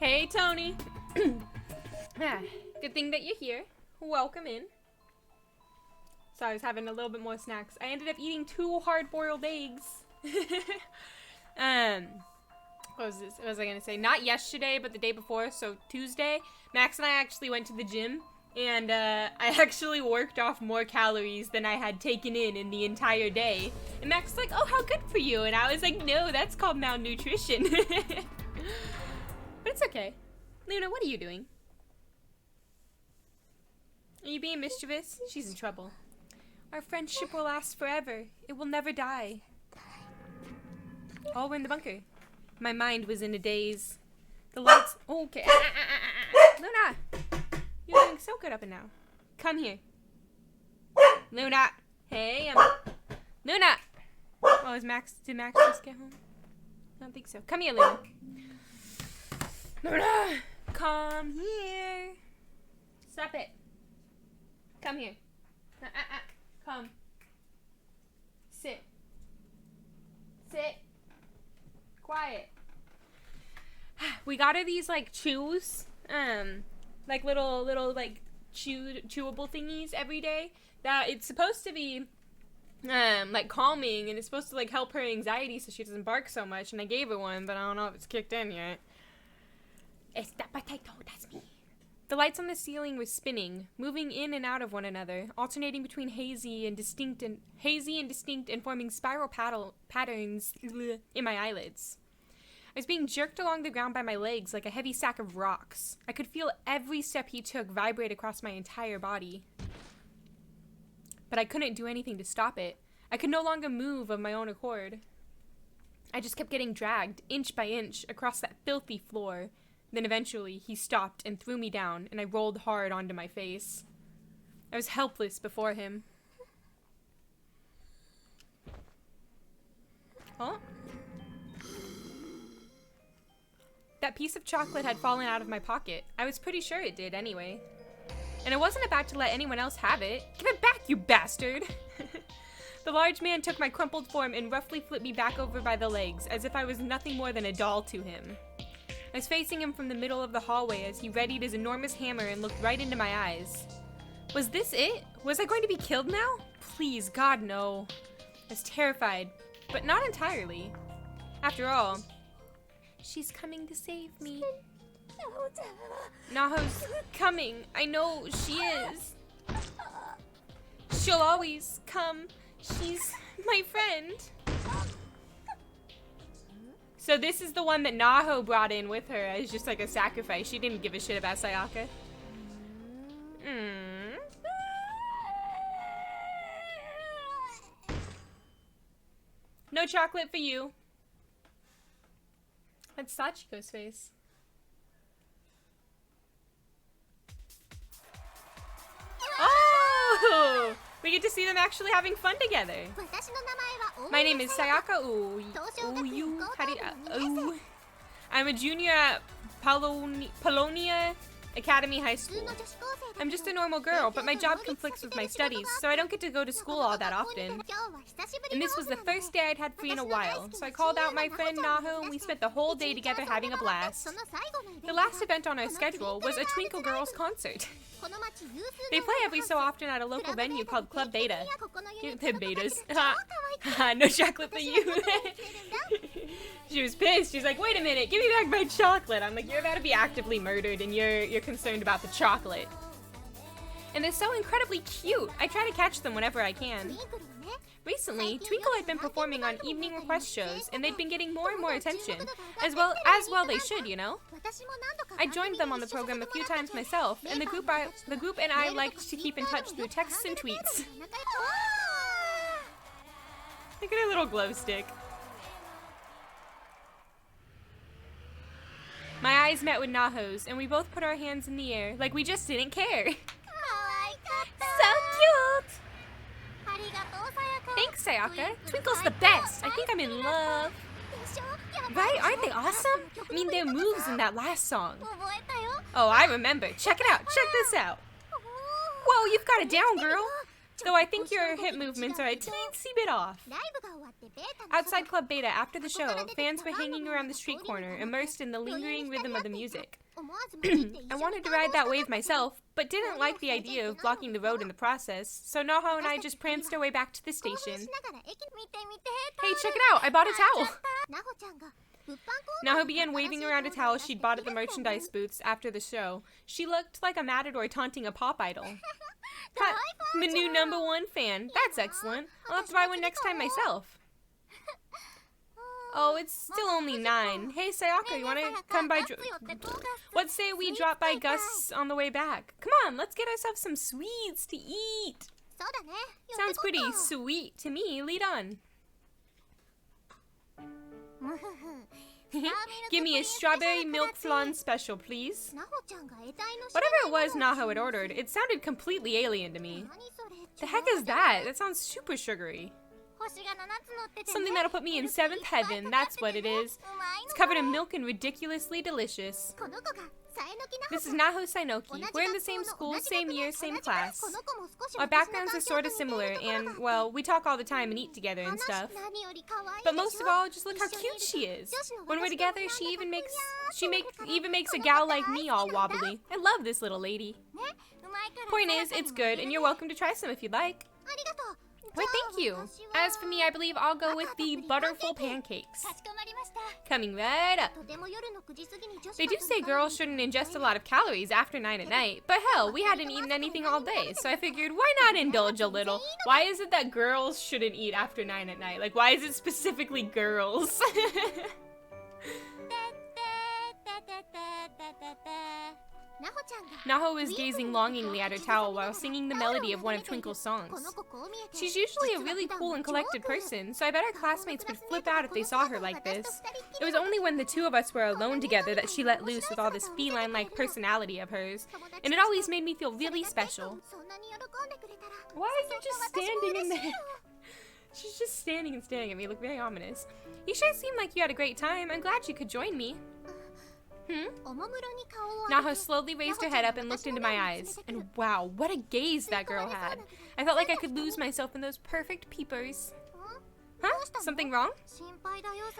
Hey, Tony. Good thing that you're here. Welcome in. So I was having a little bit more snacks. I ended up eating 2 hard-boiled eggs. What was this? What was I gonna say? Not yesterday, but the day before, so Tuesday. Max and I actually went to the gym, and I actually worked off more calories than I had taken in the entire day. And Max was like, oh, how good for you. And I was like, no, that's called malnutrition. But it's okay. Luna, what are you doing? Are you being mischievous? She's in trouble. Our friendship will last forever. It will never die. Oh, we're in the bunker. My mind was in a daze. The lights... Oh, okay. Luna! You're doing so good up and now. Come here. Luna! Hey, Luna! Oh, did Max just get home? I don't think so. Come here, Luna. Luna! Come here. Stop it. Come here. Come. Sit. Sit. Quiet. We got her these like chews, like little like chewable thingies every day. That it's supposed to be like calming, and it's supposed to like help her anxiety so she doesn't bark so much. And I gave her one, but I don't know if it's kicked in yet. It's that potato. That's me. The lights on the ceiling were spinning, moving in and out of one another, alternating between hazy and distinct and forming spiral patterns in my eyelids. I was being jerked along the ground by my legs like a heavy sack of rocks. I could feel every step he took vibrate across my entire body. But I couldn't do anything to stop it. I could no longer move of my own accord. I just kept getting dragged, inch by inch, across that filthy floor. Then eventually, he stopped and threw me down, and I rolled hard onto my face. I was helpless before him. Huh? That piece of chocolate had fallen out of my pocket. I was pretty sure it did anyway. And I wasn't about to let anyone else have it. Give it back, you bastard! The large man took my crumpled form and roughly flipped me back over by the legs, as if I was nothing more than a doll to him. I was facing him from the middle of the hallway as he readied his enormous hammer and looked right into my eyes. Was this it? Was I going to be killed now? Please, God, no. I was terrified, but not entirely. After all, she's coming to save me. Naho's coming. I know she is. She'll always come. She's my friend. So this is the one that Naho brought in with her as just like a sacrifice. She didn't give a shit about Sayaka. No chocolate for you. That's Sachiko's face. Oh! We get to see them actually having fun together. My name is Sayaka I'm a junior at Polonia Academy High School. I'm just a normal girl, but my job conflicts with my studies, so I don't get to go to school all that often. And this was the first day I'd had free in a while, so I called out my friend Naho and we spent the whole day together having a blast. The last event on our schedule was a Twinkle Girls concert. They play every so often at a local venue called Club Beta. They're betas. No chocolate for you. She was pissed. She's like, wait a minute, give me back my chocolate. I'm like, you're about to be actively murdered and you're concerned about the chocolate. And they're so incredibly cute. I try to catch them whenever I can. Recently, Twinkle had been performing on evening request shows, and they'd been getting more and more attention. As well they should, you know? I joined them on the program a few times myself, and the group and I liked to keep in touch through texts and tweets. Look at her little glow stick. My eyes met with Naho's, and we both put our hands in the air, like we just didn't care. So cute! Thanks, Sayaka. Twinkle's the best. I think I'm in love. Right? Aren't they awesome? I mean, their moves in that last song. Oh, I remember. Check it out. Check this out. Whoa, you've got it down, girl. Though I think your hip movements are a teensy bit off. Outside Club Beta, after the show, fans were hanging around the street corner, immersed in the lingering rhythm of the music. I wanted to ride that wave myself, but didn't like the idea of blocking the road in the process, so Naho and I just pranced our way back to the station. Hey, check it out! I bought a towel! Naho began waving around a towel she'd bought at the merchandise booths after the show. She looked like a matador taunting a pop idol. Ha! I'm a new #1 fan. That's excellent. I'll have to buy one next time myself. Oh, it's still only 9. Hey, Sayaka, you wanna come by? Let's say we drop by Gus on the way back. Come on, let's get ourselves some sweets to eat. Sounds pretty sweet to me. Lead on. Give me a strawberry milk flan special, please. Whatever it was Naho had ordered, it sounded completely alien to me. The heck is that? That sounds super sugary. Something that'll put me in 7th heaven, that's what it is. It's covered in milk and ridiculously delicious. This is Naho Sainoki. We're in the same school, same year, same class. Our backgrounds are sort of similar, and, well, we talk all the time and eat together and stuff. But most of all, just look how cute she is. When we're together, she even makes a gal like me all wobbly. I love this little lady. Point is, it's good, and you're welcome to try some if you'd like. Why, thank you. As for me, I believe I'll go with the butterful pancakes. Coming right up. They do say girls shouldn't ingest a lot of calories after 9 at night, but hell, we hadn't eaten anything all day, so I figured why not indulge a little? Why is it that girls shouldn't eat after 9 at night? Like, why is it specifically girls? Naho was gazing longingly at her towel while singing the melody of one of Twinkle's songs. She's usually a really cool and collected person, so I bet our classmates would flip out if they saw her like this. It was only when the two of us were alone together that she let loose with all this feline-like personality of hers, and it always made me feel really special. Why is she just standing in there? She's just standing and staring at me, look very ominous. You sure seem like you had a great time. I'm glad you could join me. Naho slowly raised her head up and looked into my eyes. And wow, what a gaze that girl had. I felt like I could lose myself in those perfect peepers. Huh? Something wrong?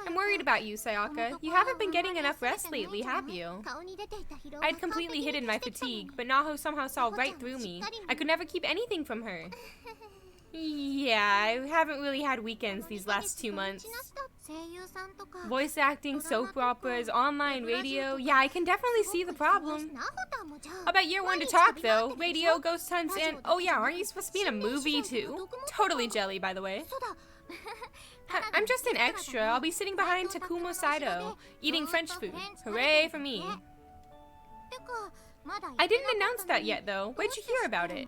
I'm worried about you, Sayaka. You haven't been getting enough rest lately, have you? I'd completely hidden my fatigue, but Naho somehow saw right through me. I could never keep anything from her. Yeah, I haven't really had weekends these last 2 months. Voice acting, soap operas, online radio. Yeah, I can definitely see the problem. I'll bet you're one to talk, though. Radio, ghost hunts, and... Oh yeah, aren't you supposed to be in a movie, too? Totally jelly, by the way. I'm just an extra. I'll be sitting behind Takumo Saito, eating French food. Hooray for me. I didn't announce that yet, though. Where'd you hear about it?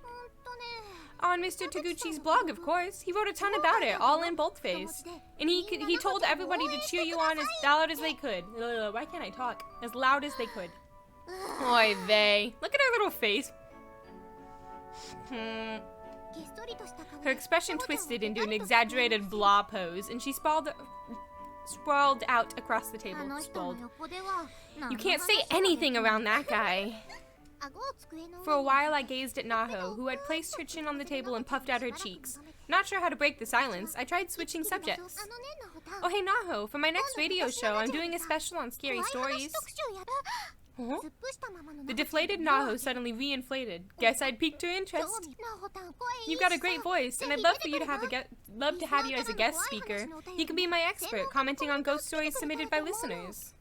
On Mr. Taguchi's blog, of course. He wrote a ton about it, all in boldface. And he told everybody to cheer you on as loud as they could. Why can't I talk? As loud as they could. Oy vey. Look at her little face. Her expression twisted into an exaggerated blah pose, and she sprawled out across the table. Sprawled. You can't say anything around that guy. For a while, I gazed at Naho, who had placed her chin on the table and puffed out her cheeks. Not sure how to break the silence, I tried switching subjects. Oh hey Naho, for my next radio show, I'm doing a special on scary stories. Huh? The deflated Naho suddenly re-inflated. Guess I'd piqued her interest. You've got a great voice, and I'd love for you to have you as a guest speaker. You can be my expert, commenting on ghost stories submitted by listeners.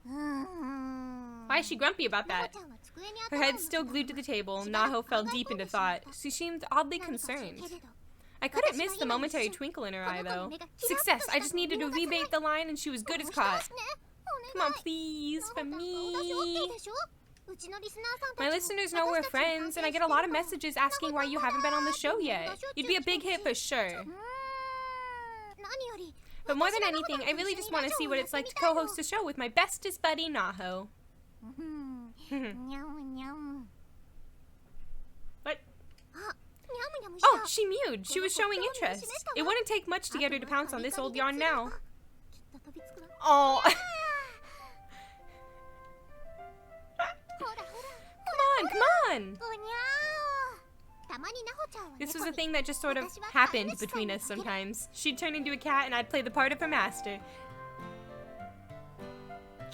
Why is she grumpy about that? Her head still glued to the table, Naho fell deep into thought. She seemed oddly concerned. I couldn't miss the momentary twinkle in her eye, though. Success! I just needed to rebait the line and she was good as caught. Come on, please, for me. My listeners know we're friends, and I get a lot of messages asking why you haven't been on the show yet. You'd be a big hit for sure. But more than anything, I really just want to see what it's like to co-host a show with my bestest buddy, Naho. What? Oh, she mewed. She was showing interest. It wouldn't take much to get her to pounce on this old yarn now. Oh. Come on, come on. This was a thing that just sort of happened between us sometimes. She'd turn into a cat and I'd play the part of her master.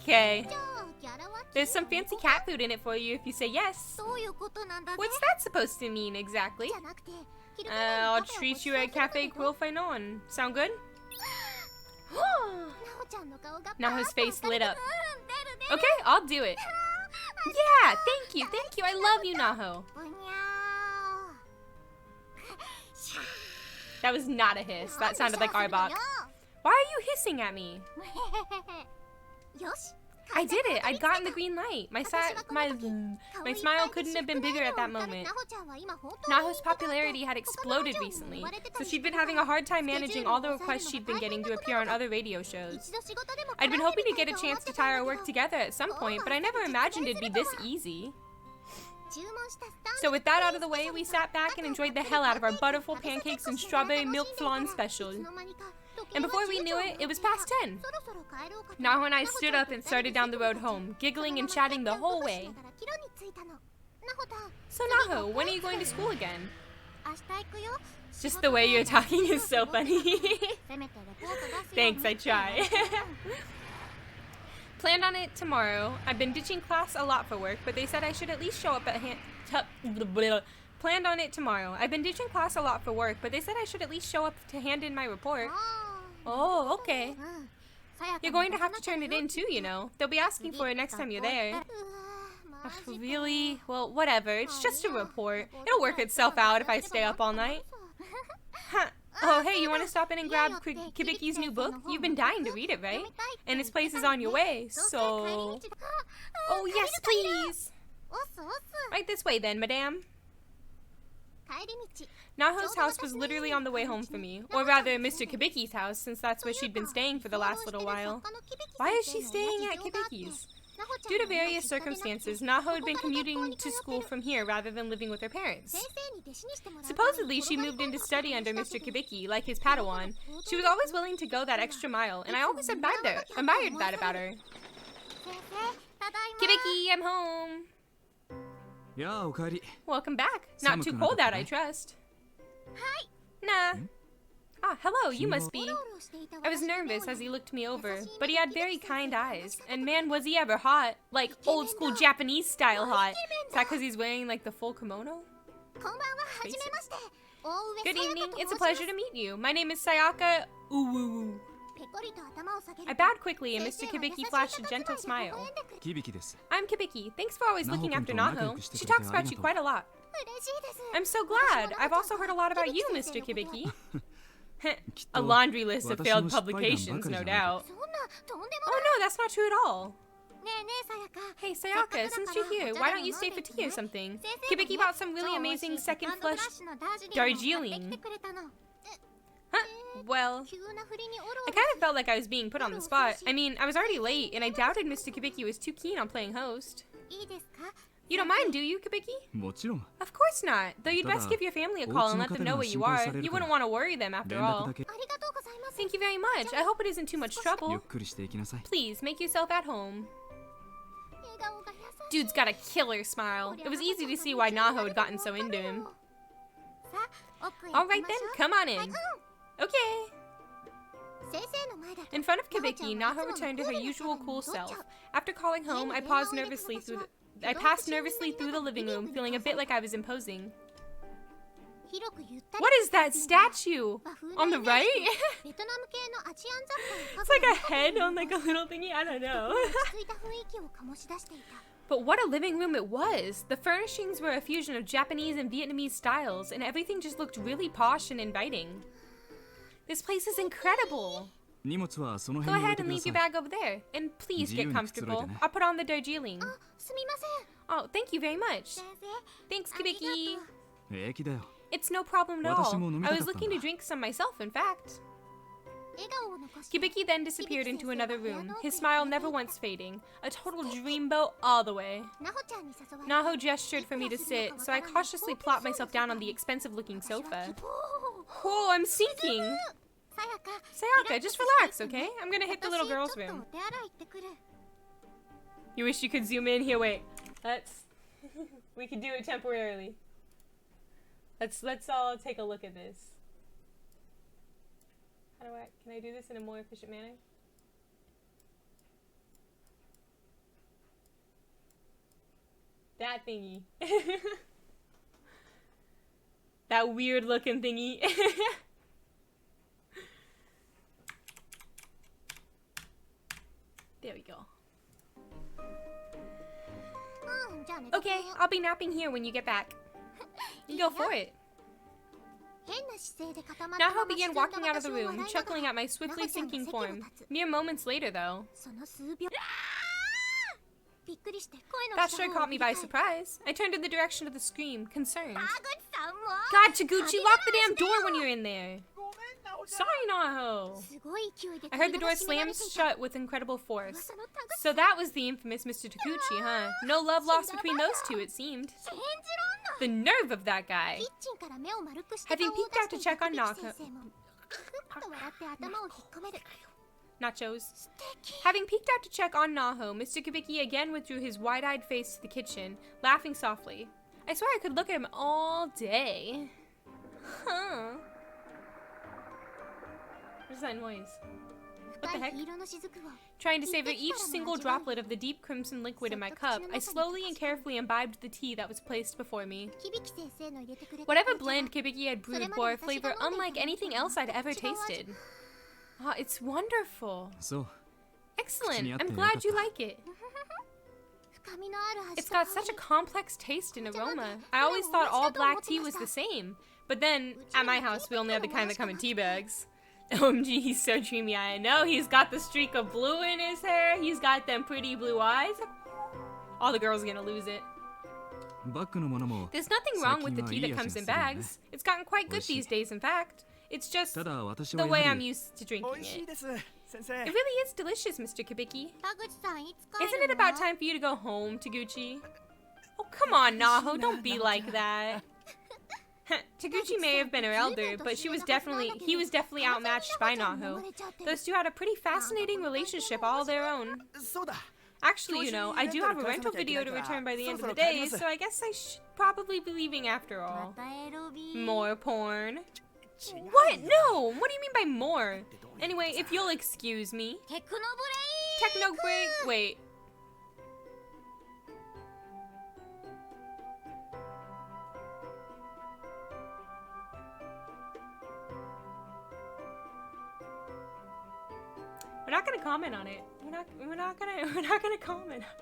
Okay. There's some fancy cat food in it for you if you say yes. What's that supposed to mean exactly? I'll treat you at Cafe Quill Finon. Sound good? Naho's face lit up. Okay, I'll do it. Yeah, thank you. I love you, Naho. That was not a hiss. That sounded like Arbok. Why are you hissing at me? I did it. I'd gotten the green light. My smile couldn't have been bigger at that moment. Naho's popularity had exploded recently, so she'd been having a hard time managing all the requests she'd been getting to appear on other radio shows. I'd been hoping to get a chance to tie our work together at some point, but I never imagined it'd be this easy. So with that out of the way, we sat back and enjoyed the hell out of our butterful pancakes and strawberry milk flan special. And before we knew it, it was past 10. Naho and I stood up and started down the road home, giggling and chatting the whole way. So Naho, when are you going to school again? Just the way you're talking is so funny. Thanks, I try. Planned on it tomorrow. I've been ditching class a lot for work, but they said I should at least show up at Planned on it tomorrow. I've been ditching class a lot for work, but they said I should at least show up to hand in my report. Oh, okay. You're going to have to turn it in too, you know. They'll be asking for it next time you're there. Ugh, really? Well, whatever. It's just a report. It'll work itself out if I stay up all night. Huh. Oh, hey, you want to stop in and grab Kibiki's new book? You've been dying to read it, right? And its place is on your way, so... Oh, yes, please! Right this way then, madame. Naho's house was literally on the way home for me. Or rather, Mr. Kibiki's house, since that's where she'd been staying for the last little while. Why is she staying at Kibiki's? Due to various circumstances, Naho had been commuting to school from here rather than living with her parents. Supposedly, she moved in to study under Mr. Kibiki, like his Padawan. She was always willing to go that extra mile, and I always admired that about her. Kibiki, I'm home! Welcome back. Not too cold out, I trust. Nah. Ah, hello, you must be. I was nervous as he looked me over, but he had very kind eyes. And man, was he ever hot. Like, old school Japanese style hot. Is that because he's wearing, like, the full kimono? Good evening, it's a pleasure to meet you. My name is Sayaka Uwu. I bowed quickly and Mr. Kibiki flashed a gentle smile. I'm Kibiki. Thanks for always looking after Naho. She talks about you quite a lot. I'm so glad. I've also heard a lot about you, Mr. Kibiki. A laundry list of failed publications, no doubt. Oh no, that's not true at all. Hey Sayaka, since you're here, why don't you stay for tea or something? Kibiki bought some really amazing second flush Darjeeling. Huh? Well, I kind of felt like I was being put on the spot. I mean, I was already late, and I doubted Mr. Kibiki was too keen on playing host. You don't mind, do you, Kibiki? Of course not. Though you'd best give your family a call and let them know where you are. You wouldn't want to worry them after all. Thank you very much. I hope it isn't too much trouble. Please, make yourself at home. Dude's got a killer smile. It was easy to see why Naho had gotten so into him. Alright then, come on in. Okay. In front of Kibiki, Naho returned to her usual cool self. After calling home, I passed nervously through the living room, feeling a bit like I was imposing. What is that statue? On the right? It's like a head on like a little thingy, I don't know. But what a living room it was! The furnishings were a fusion of Japanese and Vietnamese styles, and everything just looked really posh and inviting. This place is incredible! Go ahead and leave your bag over there, and please get comfortable. I'll put on the Darjeeling. Oh, thank you very much. Thanks, Kibiki. It's no problem at all. I was looking to drink some myself, in fact. Kibiki then disappeared into another room, his smile never once fading. A total dreamboat all the way. Naho gestured for me to sit, so I cautiously plopped myself down on the expensive-looking sofa. Oh, I'm sinking! Sayaka, just relax, okay? I'm gonna hit the little girl's room. You wish you could zoom in? Here, wait. We could do it temporarily. Let's all take a look at this. Can I do this in a more efficient manner? That thingy. That weird looking thingy. There we go. Okay, I'll be napping here when you get back. You go for it. Naho began walking out of the room, chuckling at my swiftly sinking form. Mere moments later, though. That sure caught me by surprise. I turned in the direction of the scream, concerned. God, Taguchi, lock the damn door when you're in there. Sorry, Naho. I heard the door slam shut with incredible force. So that was the infamous Mr. Taguchi, huh? No love lost between those two, it seemed. The nerve of that guy. Having peeked out to check on Naho... Nachos. Having peeked out to check on Naho, Mr. Kabiki again withdrew his wide-eyed face to the kitchen, laughing softly. I swear I could look at him all day. Huh. What is that noise? What the heck? Trying to savor each single droplet of the deep crimson liquid in my cup, I slowly and carefully imbibed the tea that was placed before me. Whatever blend Kibiki had brewed bore a flavor unlike anything else I'd ever tasted. Ah, it's wonderful. Excellent. I'm glad you like it. It's got such a complex taste and aroma. I always thought all black tea was the same. But then, at my house, we only have the kind that come in tea bags. OMG, he's so dreamy. I know. He's got the streak of blue in his hair. He's got them pretty blue eyes. All the girls are gonna lose it. There's nothing wrong with the tea that comes in bags. It's gotten quite good these days, in fact. It's just the way I'm used to drinking it. It really is delicious, Mr. Kabiki. Isn't it about time for you to go home, Taguchi? Oh, come on, Naho. Don't be like that. Taguchi may have been her elder, but he was definitely outmatched by Naho. Those two had a pretty fascinating relationship all their own. Actually, you know, I do have a rental video to return by the end of the day, so I guess I should probably be leaving after all. More porn? What? No! What do you mean by more? Anyway, if you'll excuse me. Techno break? Wait. We're not gonna comment on it. We're not gonna comment on it.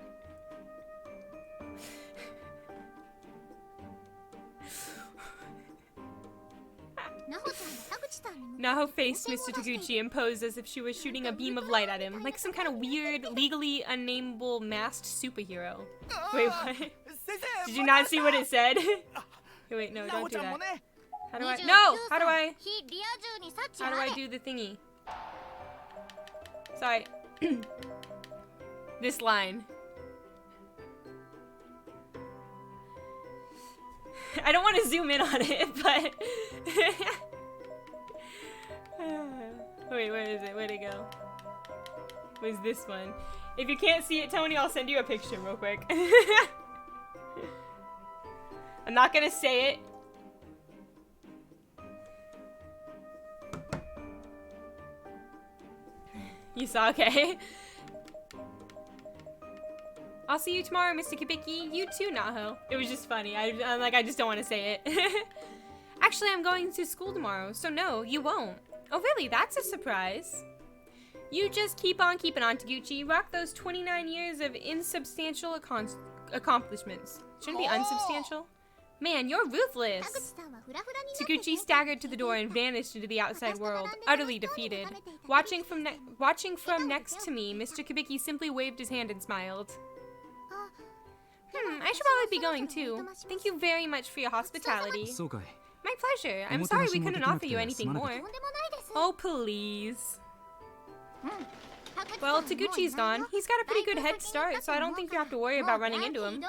Naho faced Mr. Taguchi and posed as if she was shooting a beam of light at him, like some kind of weird, legally unnameable masked superhero. Wait, what? Did you not see what it said? Wait, no, don't do that. How do I? No! How do I do the thingy? Sorry. This line. I don't want to zoom in on it, but... Wait, where is it? Where'd it go? Where's this one? If you can't see it, Tony, I'll send you a picture real quick. I'm not gonna say it. You saw, okay. I'll see you tomorrow, Mr. Kibiki. You too, Naho. It was just funny. I'm like, I just don't want to say it. Actually, I'm going to school tomorrow, so no, you won't. Oh, really? That's a surprise. You just keep on keeping on, Taguchi. Rock those 29 years of insubstantial accomplishments. Shouldn't be unsubstantial. Man, you're ruthless. Taguchi staggered to the door and vanished into the outside world, utterly defeated. Watching from next to me, Mr. Kibiki simply waved his hand and smiled. I should probably be going too. Thank you very much for your hospitality. My pleasure. I'm sorry we couldn't offer you anything more. Oh, please. Well, Taguchi's gone. He's got a pretty good head start, so I don't think you have to worry about running into him.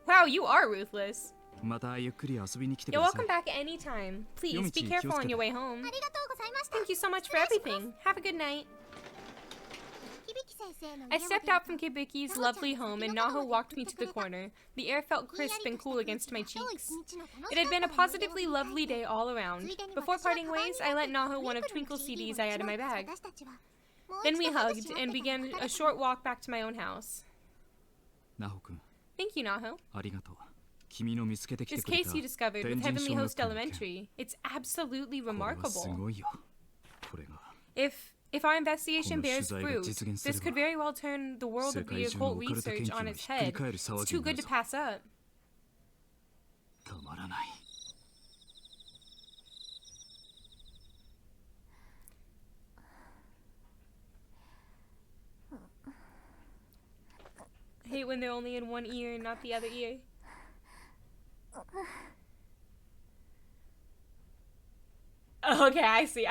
Wow, you are ruthless. You're welcome back anytime. Please, be careful on your way home. Thank you so much for everything. Have a good night. I stepped out from Kibiki's lovely home and Naho walked me to the corner. The air felt crisp and cool against my cheeks. It had been a positively lovely day all around. Before parting ways, I lent Naho one of Twinkle's CDs I had in my bag. Then we hugged and began a short walk back to my own house. Thank you, Naho. This case you discovered with Heavenly Host Elementary, it's absolutely remarkable. If our investigation bears fruit, this could very well turn the world of the occult research on its head. It's too good to pass up. I hate when they're only in one ear and not the other ear. Okay, I see.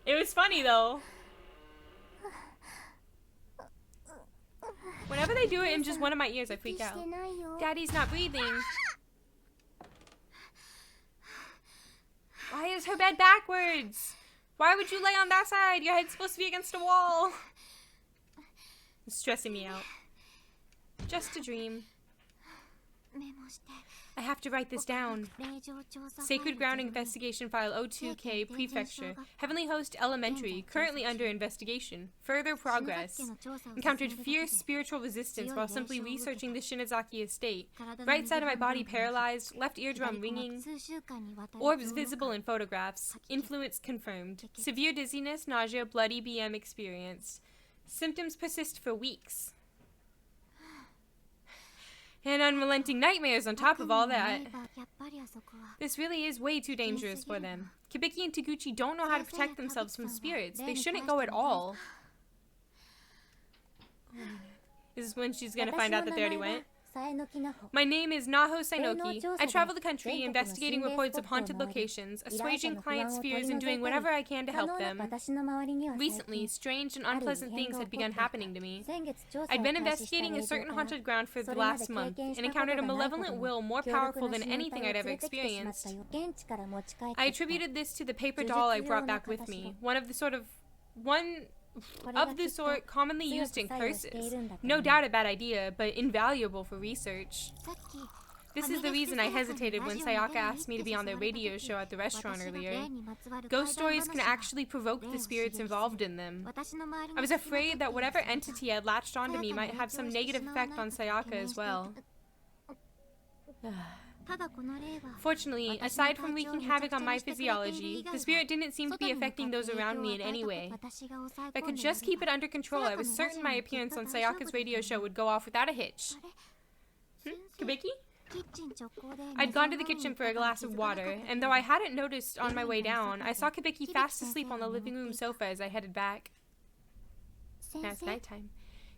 It was funny though. Whenever they do it in just one of my ears, I freak out. Daddy's not breathing. Why is her bed backwards? Why would you lay on that side? Your head's supposed to be against a wall. It's stressing me out. Just a dream. I have to write this down. Sacred Ground Investigation File 02K Prefecture. Heavenly Host Elementary, currently under investigation. Further progress. Encountered fierce spiritual resistance while simply researching the Shinozaki estate. Right side of my body paralyzed, left eardrum ringing. Orbs visible in photographs. Influence confirmed. Severe dizziness, nausea, bloody BM experienced. Symptoms persist for weeks. And unrelenting nightmares on top of all that. This really is way too dangerous for them. Kibiki and Taguchi don't know how to protect themselves from spirits. They shouldn't go at all. This is when she's gonna find out that they already went. My name is Naho Sainoki. I travel the country investigating reports of haunted locations, assuaging clients' fears, and doing whatever I can to help them. Recently, strange and unpleasant things had begun happening to me. I'd been investigating a certain haunted ground for the last month, and encountered a malevolent will more powerful than anything I'd ever experienced. I attributed this to the paper doll I brought back with me, one of the sort commonly used in curses. No doubt a bad idea, but invaluable for research. This is the reason I hesitated when Sayaka asked me to be on their radio show at the restaurant earlier. Ghost stories can actually provoke the spirits involved in them. I was afraid that whatever entity had latched onto me might have some negative effect on Sayaka as well. Fortunately, aside from wreaking havoc on my physiology, the spirit didn't seem to be affecting those around me in any way. If I could just keep it under control, I was certain my appearance on Sayaka's radio show would go off without a hitch. Kibiki? I'd gone to the kitchen for a glass of water, and though I hadn't noticed on my way down, I saw Kibiki fast asleep on the living room sofa as I headed back. Now it's nighttime.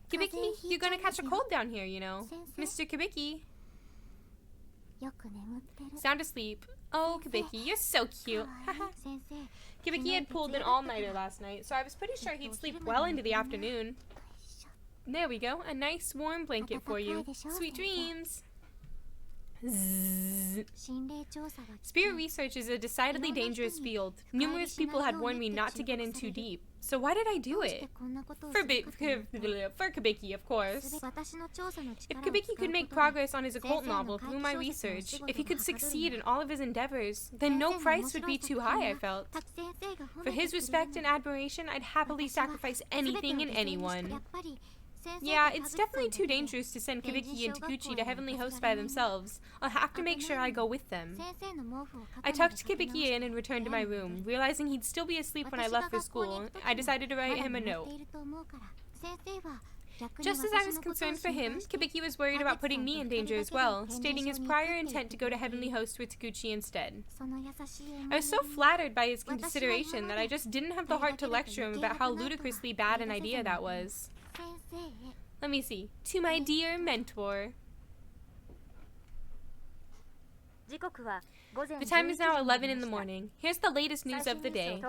Kibiki, you're gonna catch a cold down here, you know. Mr. Kibiki. Sound asleep. Oh, Kibiki, you're so cute. Kibiki had pulled an all-nighter last night, so I was pretty sure he'd sleep well into the afternoon. There we go, a nice warm blanket for you. Sweet dreams. Zzz. Spirit research is a decidedly dangerous field. Numerous people had warned me not to get in too deep. So why did I do it? For Kibiki, of course. If Kibiki could make progress on his occult novel through my research, if he could succeed in all of his endeavors, then no price would be too high, I felt. For his respect and admiration, I'd happily sacrifice anything and anyone. Yeah, it's definitely too dangerous to send Kibiki and Taguchi to Heavenly Host by themselves. I'll have to make sure I go with them. I tucked Kibiki in and returned to my room. Realizing he'd still be asleep when I left for school, I decided to write him a note. Just as I was concerned for him, Kibiki was worried about putting me in danger as well, stating his prior intent to go to Heavenly Host with Taguchi instead. I was so flattered by his consideration that I just didn't have the heart to lecture him about how ludicrously bad an idea that was. Let me see. To my dear mentor. The time is now 11 in the morning. Here's the latest news of the day.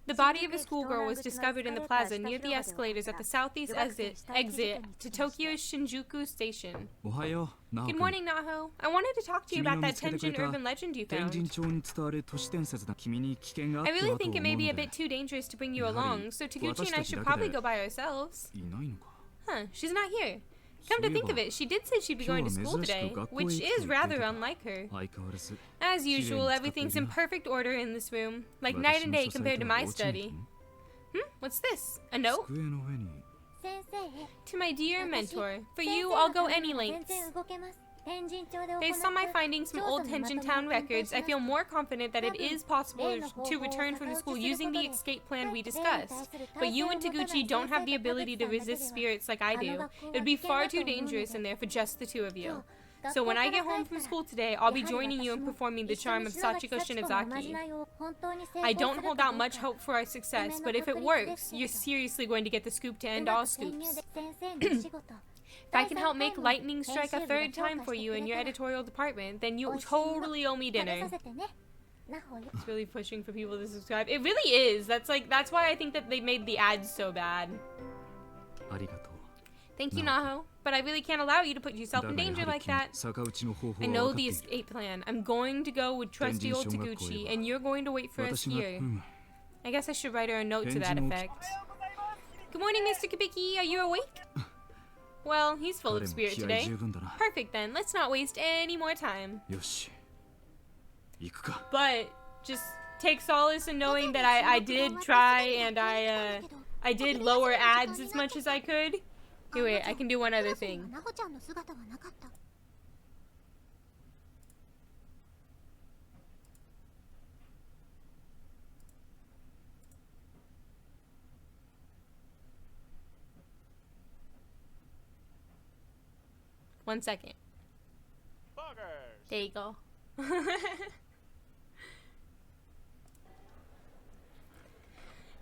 The body of a schoolgirl was discovered in the plaza near the escalators at the southeast exit to Tokyo's Shinjuku Station. Good morning, Naho. I wanted to talk to you about that Tenjin urban legend you found. I really think it may be a bit too dangerous to bring you along, so Taguchi and I should probably go by ourselves. Huh, she's not here. Come to think of it, she did say she'd be going to school today, which is rather unlike her. As usual, everything's in perfect order in this room, like night and day compared to my study. What's this? A note? To my dear mentor, for you, I'll go any lengths. Based on my findings from old Tenjin Town records, I feel more confident that it is possible to return from the school using the escape plan we discussed. But you and Taguchi don't have the ability to resist spirits like I do. It would be far too dangerous in there for just the two of you. So when I get home from school today, I'll be joining you in performing the charm of Sachiko Shinozaki. I don't hold out much hope for our success, but if it works, you're seriously going to get the scoop to end all scoops. If I can help make lightning strike a third time for you in your editorial department, then you totally owe me dinner. It's really pushing for people to subscribe. It really is. That's why I think that they made the ads so bad. Thank you, Naho. But I really can't allow you to put yourself in danger like that. I know the escape plan. I'm going to go with trusty old Taguchi, and you're going to wait for us here. I guess I should write her a note to that effect. Good morning, Mr. Kabiki. Are you awake? Well, he's full of spirit today. Perfect then, let's not waste any more time. But just take solace in knowing that I did try and I did lower ads as much as I could. Here, wait, I can do one other thing. One second. There you go.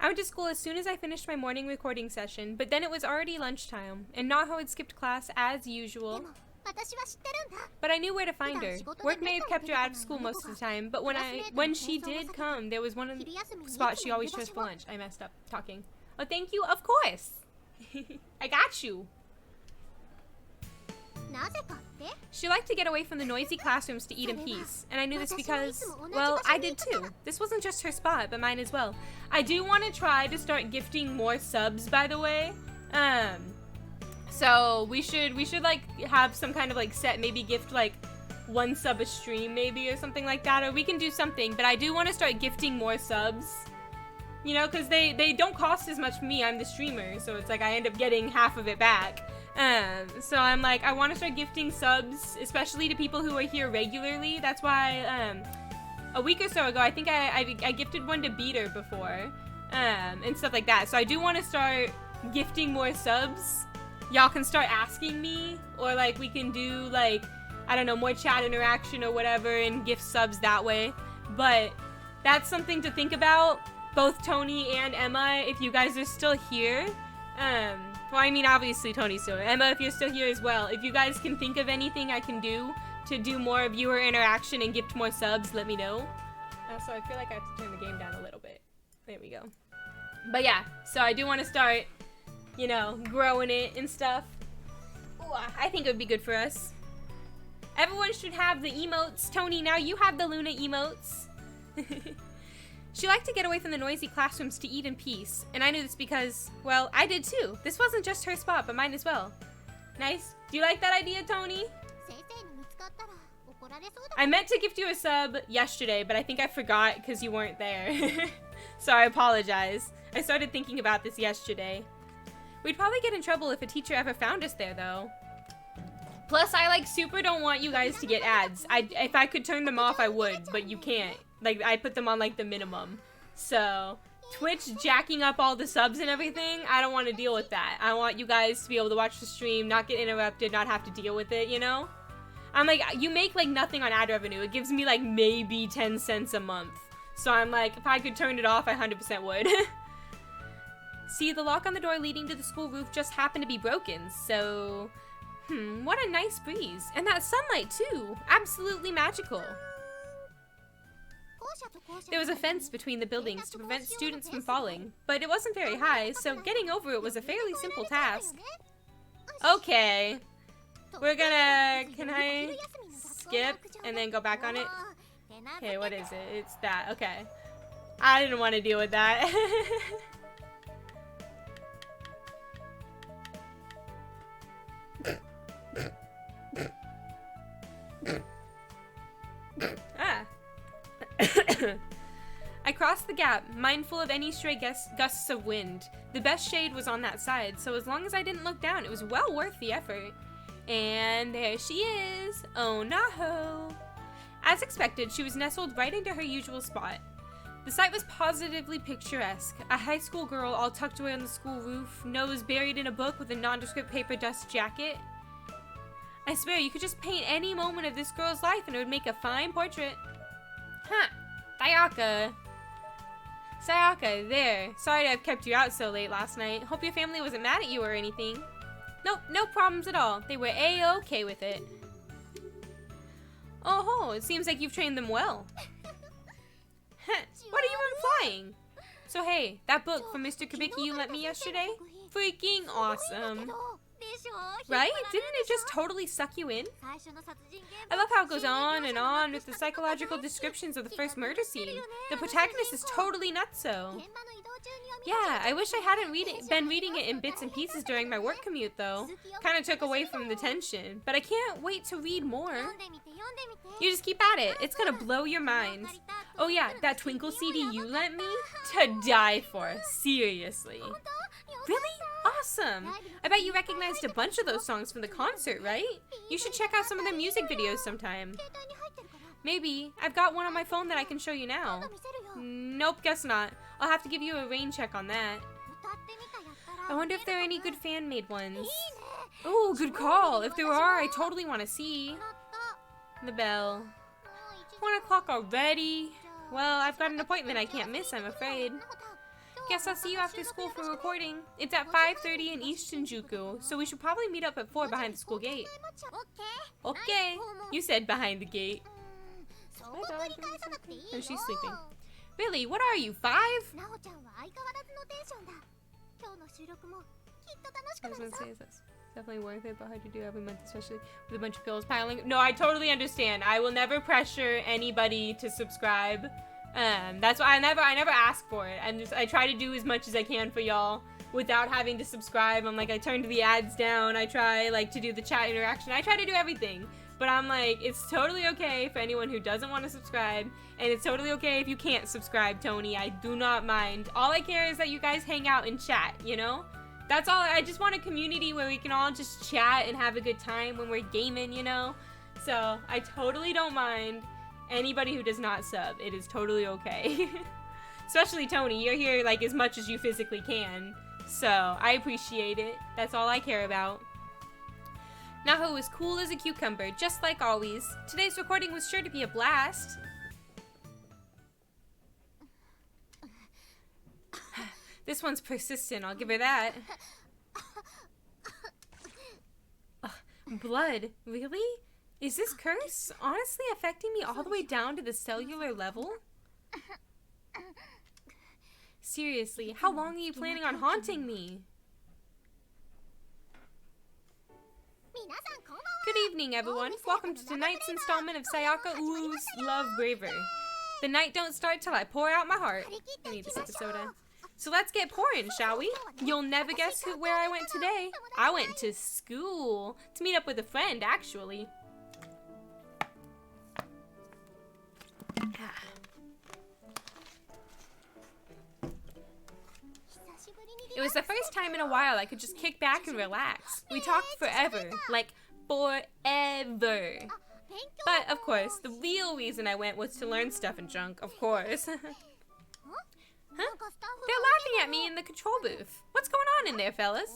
I went to school as soon as I finished my morning recording session, but then it was already lunchtime, and Naho had skipped class as usual. But I knew where to find her. Work may have kept her out of school most of the time, but when she did come, there was one spot she always chose for lunch. I messed up talking. Oh, thank you, of course. I got you. She liked to get away from the noisy classrooms to eat in peace, and I knew this because, well, I did too. This wasn't just her spot, but mine as well. I do want to try to start gifting more subs, by the way. So we should like have some kind of like set, maybe gift like 1 sub a stream maybe or something like that, or we can do something, but I do want to start gifting more subs. You know, because they don't cost as much for me, I'm the streamer, so it's like I end up getting half of it back. So I'm like, I want to start gifting subs, especially to people who are here regularly. That's why, a week or so ago, I think I gifted one to Beater before, and stuff like that. So I do want to start gifting more subs. Y'all can start asking me, or like we can do like, I don't know, more chat interaction or whatever and gift subs that way. But that's something to think about, both Tony and Emma, if you guys are still here. Well, I mean, obviously Tony's still here. Emma, if you're still here as well. If you guys can think of anything I can do to do more viewer interaction and gift more subs, let me know. So I feel like I have to turn the game down a little bit. There we go. But yeah, so I do want to start, you know, growing it and stuff. Ooh, I think it would be good for us. Everyone should have the emotes. Tony, now you have the Luna emotes. She liked to get away from the noisy classrooms to eat in peace, and I knew this because, well, I did too. This wasn't just her spot, but mine as well. Nice. Do you like that idea, Tony? I meant to gift you a sub yesterday, but I think I forgot because you weren't there. So I apologize. I started thinking about this yesterday. We'd probably get in trouble if a teacher ever found us there, though. Plus, I like super don't want you guys to get ads. If I could turn them off, I would, but you can't. Like, I put them on, like, the minimum. So, Twitch jacking up all the subs and everything, I don't want to deal with that. I want you guys to be able to watch the stream, not get interrupted, not have to deal with it, you know? I'm like, you make, like, nothing on ad revenue. It gives me, like, maybe 10 cents a month. So I'm like, if I could turn it off, I 100% would. See, the lock on the door leading to the school roof just happened to be broken, so... what a nice breeze. And that sunlight, too. Absolutely magical. There was a fence between the buildings to prevent students from falling, but it wasn't very high, so getting over it was a fairly simple task. Okay. We're gonna... Can I skip and then go back on it? Okay, what is it? It's that. Okay. I didn't want to deal with that. Ah. I crossed the gap, mindful of any stray gusts of wind. The best shade was on that side, so as long as I didn't look down, it was well worth the effort. And there she is, Onaho. As expected, she was nestled right into her usual spot. The sight was positively picturesque. A high school girl all tucked away on the school roof, nose buried in a book with a nondescript paper dust jacket. I swear, you could just paint any moment of this girl's life and it would make a fine portrait. Huh. Sayaka, there. Sorry to have kept you out so late last night. Hope your family wasn't mad at you or anything. Nope, no problems at all. They were A-okay with it. Oh ho, it seems like you've trained them well. What are you implying? So hey, that book from Mr. Kabiki you lent me yesterday? Freaking awesome. Right? Didn't it just totally suck you in? I love how it goes on and on with the psychological descriptions of the first murder scene. The protagonist is totally nutso. Yeah, I wish I hadn't been reading it in bits and pieces during my work commute though. Kinda took away from the tension, but I can't wait to read more. You just keep at it, it's gonna blow your mind. Oh yeah, that Twinkle CD you lent me? To die for, seriously. Really? Awesome! I bet you recognized a bunch of those songs from the concert, right? You should check out some of their music videos sometime. Maybe. I've got one on my phone that I can show you now. Nope, guess not. I'll have to give you a rain check on that. I wonder if there are any good fan-made ones. Oh, good call. If there are, I totally want to see. The bell. 1 o'clock already? Well, I've got an appointment I can't miss, I'm afraid. Guess I'll see you after school for recording. It's at 5:30 in East Shinjuku, so we should probably meet up at 4 behind the school gate. Okay. You said behind the gate. My dog doing something? Oh, she's sleeping. Really? What are you, 5? I was gonna say, is this definitely worth it, but hard to do every month, especially with a bunch of bills piling. No, I totally understand. I will never pressure anybody to subscribe. That's why I never ask for it. I try to do as much as I can for y'all without having to subscribe. I'm like, I turned the ads down. I try like to do the chat interaction. I try to do everything. But I'm like, it's totally okay for anyone who doesn't want to subscribe, and it's totally okay if you can't subscribe, Tony. I do not mind. All I care is that you guys hang out and chat, you know? That's all. I just want a community where we can all just chat and have a good time when we're gaming, you know? So I totally don't mind anybody who does not sub. It is totally okay. Especially Tony, you're here like as much as you physically can. So I appreciate it. That's all I care about. Naho was cool as a cucumber, just like always. Today's recording was sure to be a blast. This one's persistent, I'll give her that. Ugh, blood? Really? Is this curse honestly affecting me all the way down to the cellular level? Seriously, how long are you planning on haunting me? Good evening, everyone. Welcome to tonight's installment of Sayaka Uru's Love Braver. The night don't start till I pour out my heart. I need a sip of soda. So let's get pouring, shall we? You'll never guess where I went today. I went to school. To meet up with a friend, actually. It was the first time in a while I could just kick back and relax. We talked forever. Like, forever. But, of course, the real reason I went was to learn stuff and junk, of course. Huh? They're laughing at me in the control booth. What's going on in there, fellas?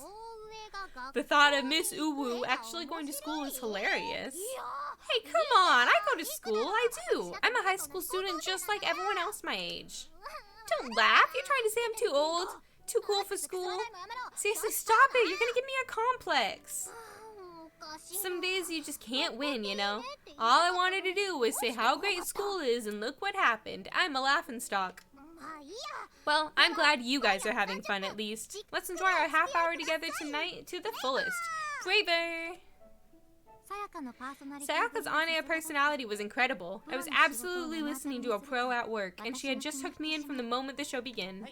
The thought of Miss Uwu actually going to school is hilarious. Hey, come on, I go to school, I do. I'm a high school student just like everyone else my age. Don't laugh, you're trying to say I'm too old, too cool for school. Seriously, stop it, you're gonna give me a complex. Some days you just can't win, you know? All I wanted to do was say how great school is, and look what happened. I'm a laughingstock. Well, I'm glad you guys are having fun at least. Let's enjoy our half hour together tonight to the fullest. Braver! Sayaka's on-air personality was incredible. I was absolutely listening to a pro at work, and she had just hooked me in from the moment the show began.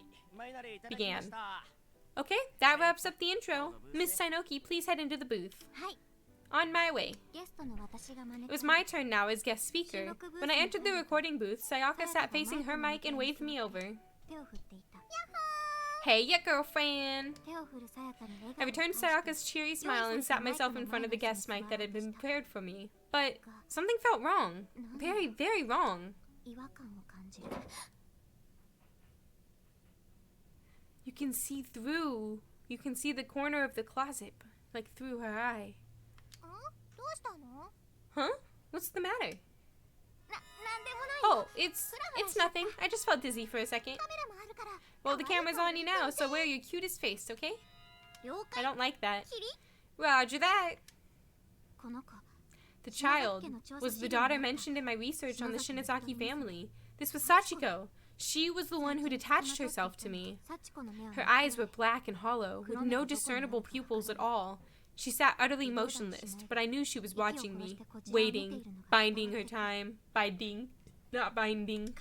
Okay, that wraps up the intro. Miss Sainoki, please head into the booth. On my way. It was my turn now as guest speaker. When I entered the recording booth, Sayaka sat facing her mic and waved me over. Hey, ya girlfriend! I returned Sayaka's cheery smile and sat myself in front of the guest mic that had been prepared for me. But something felt wrong. Very, very wrong. You can see through. You can see the corner of the closet, like through her eye. Huh? What's the matter? Oh, it's nothing. I just felt dizzy for a second. Well, the camera's on you now, so wear your cutest face, okay? I don't like that. Roger that. The child was the daughter mentioned in my research on the Shinozaki family. This was Sachiko. She was the one who detached herself to me. Her eyes were black and hollow, with no discernible pupils at all. She sat utterly motionless, but I knew she was watching me, waiting, biding her time. Biding, not binding.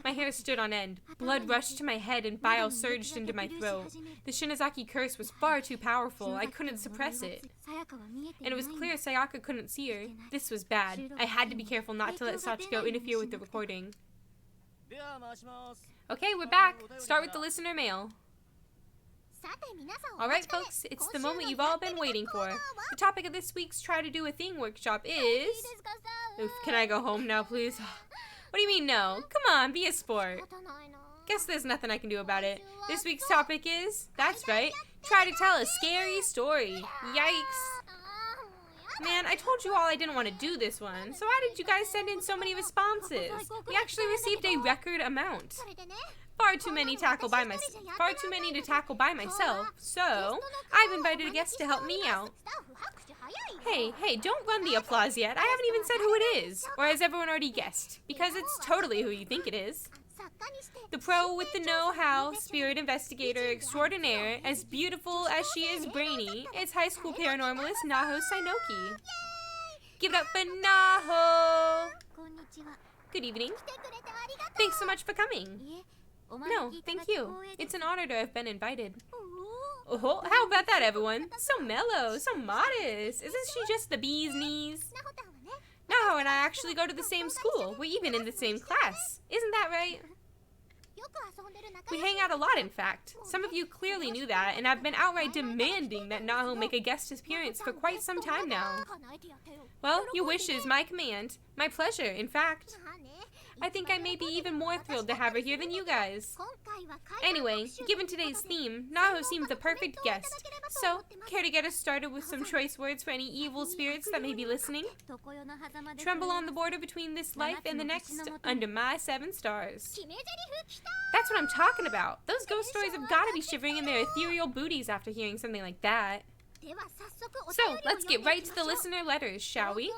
My hair stood on end. Blood rushed to my head and bile surged into my throat. The Shinozaki curse was far too powerful. I couldn't suppress it. And it was clear Sayaka couldn't see her. This was bad. I had to be careful not to let Sachiko interfere with the recording. Okay, we're back. Start with the listener mail. Alright folks, it's the moment you've all been waiting for. The topic of this week's Try to Do a Thing workshop is... Oof, can I go home now, please? What do you mean no? Come on, be a sport. Guess there's nothing I can do about it. This week's topic is... That's right, try to tell a scary story. Yikes. Man, I told you all I didn't want to do this one, so why did you guys send in so many responses? We actually received a record amount. Far too many to tackle by myself, so I've invited a guest to help me out. Hey, don't run the applause yet. I haven't even said who it is. Or has everyone already guessed? Because it's totally who you think it is. The pro with the know-how, spirit investigator extraordinaire, as beautiful as she is brainy, is high school paranormalist Naho Sainoki. Give it up for Naho! Good evening. Thanks so much for coming. No, thank you. It's an honor to have been invited. Oh, how about that, everyone? So mellow, so modest. Isn't she just the bee's knees? Naho and I actually go to the same school. We're even in the same class. Isn't that right? We hang out a lot, in fact. Some of you clearly knew that, and I've been outright demanding that Naho make a guest appearance for quite some time now. Well, your wish is my command. My pleasure, in fact. I think I may be even more thrilled to have her here than you guys. Anyway, given today's theme, Naho seems the perfect guest. So, care to get us started with some choice words for any evil spirits that may be listening? Tremble on the border between this life and the next, under my 7 stars. That's what I'm talking about. Those ghost stories have got to be shivering in their ethereal booties after hearing something like that. So, let's get right to the listener letters, shall we?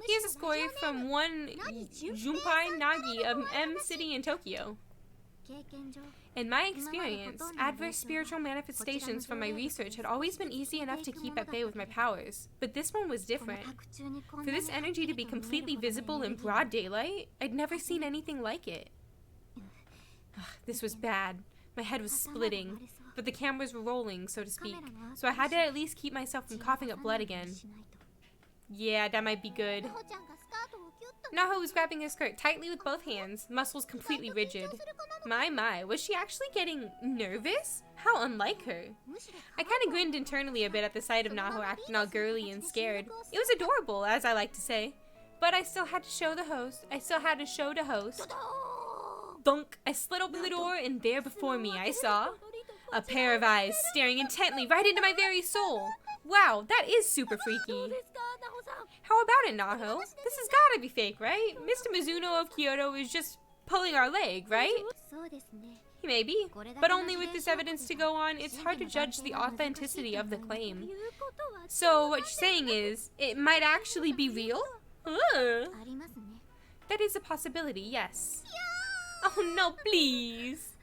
Here's a story from one Junpai Nagi of M City in Tokyo. In my experience, adverse spiritual manifestations from my research had always been easy enough to keep at bay with my powers, but this one was different. For this energy to be completely visible in broad daylight, I'd never seen anything like it. This was bad. My head was splitting, but the cameras were rolling, so to speak, so I had to at least keep myself from coughing up blood again. Yeah, that might be good. Naho was grabbing her skirt tightly with both hands, muscles completely rigid. My, was she actually getting nervous? How unlike her. I kinda grinned internally a bit at the sight of Naho acting all girly and scared. It was adorable, as I like to say. But I still had to show the host. Thunk! I slid open the door, and there before me I saw a pair of eyes staring intently right into my very soul. Wow, that is super freaky. How about it, Naho? This has gotta be fake, right? Mr. Mizuno of Kyoto is just pulling our leg, right? He may be, but only with this evidence to go on, it's hard to judge the authenticity of the claim. So what you're saying is, it might actually be real? That is a possibility, yes. Oh no, please.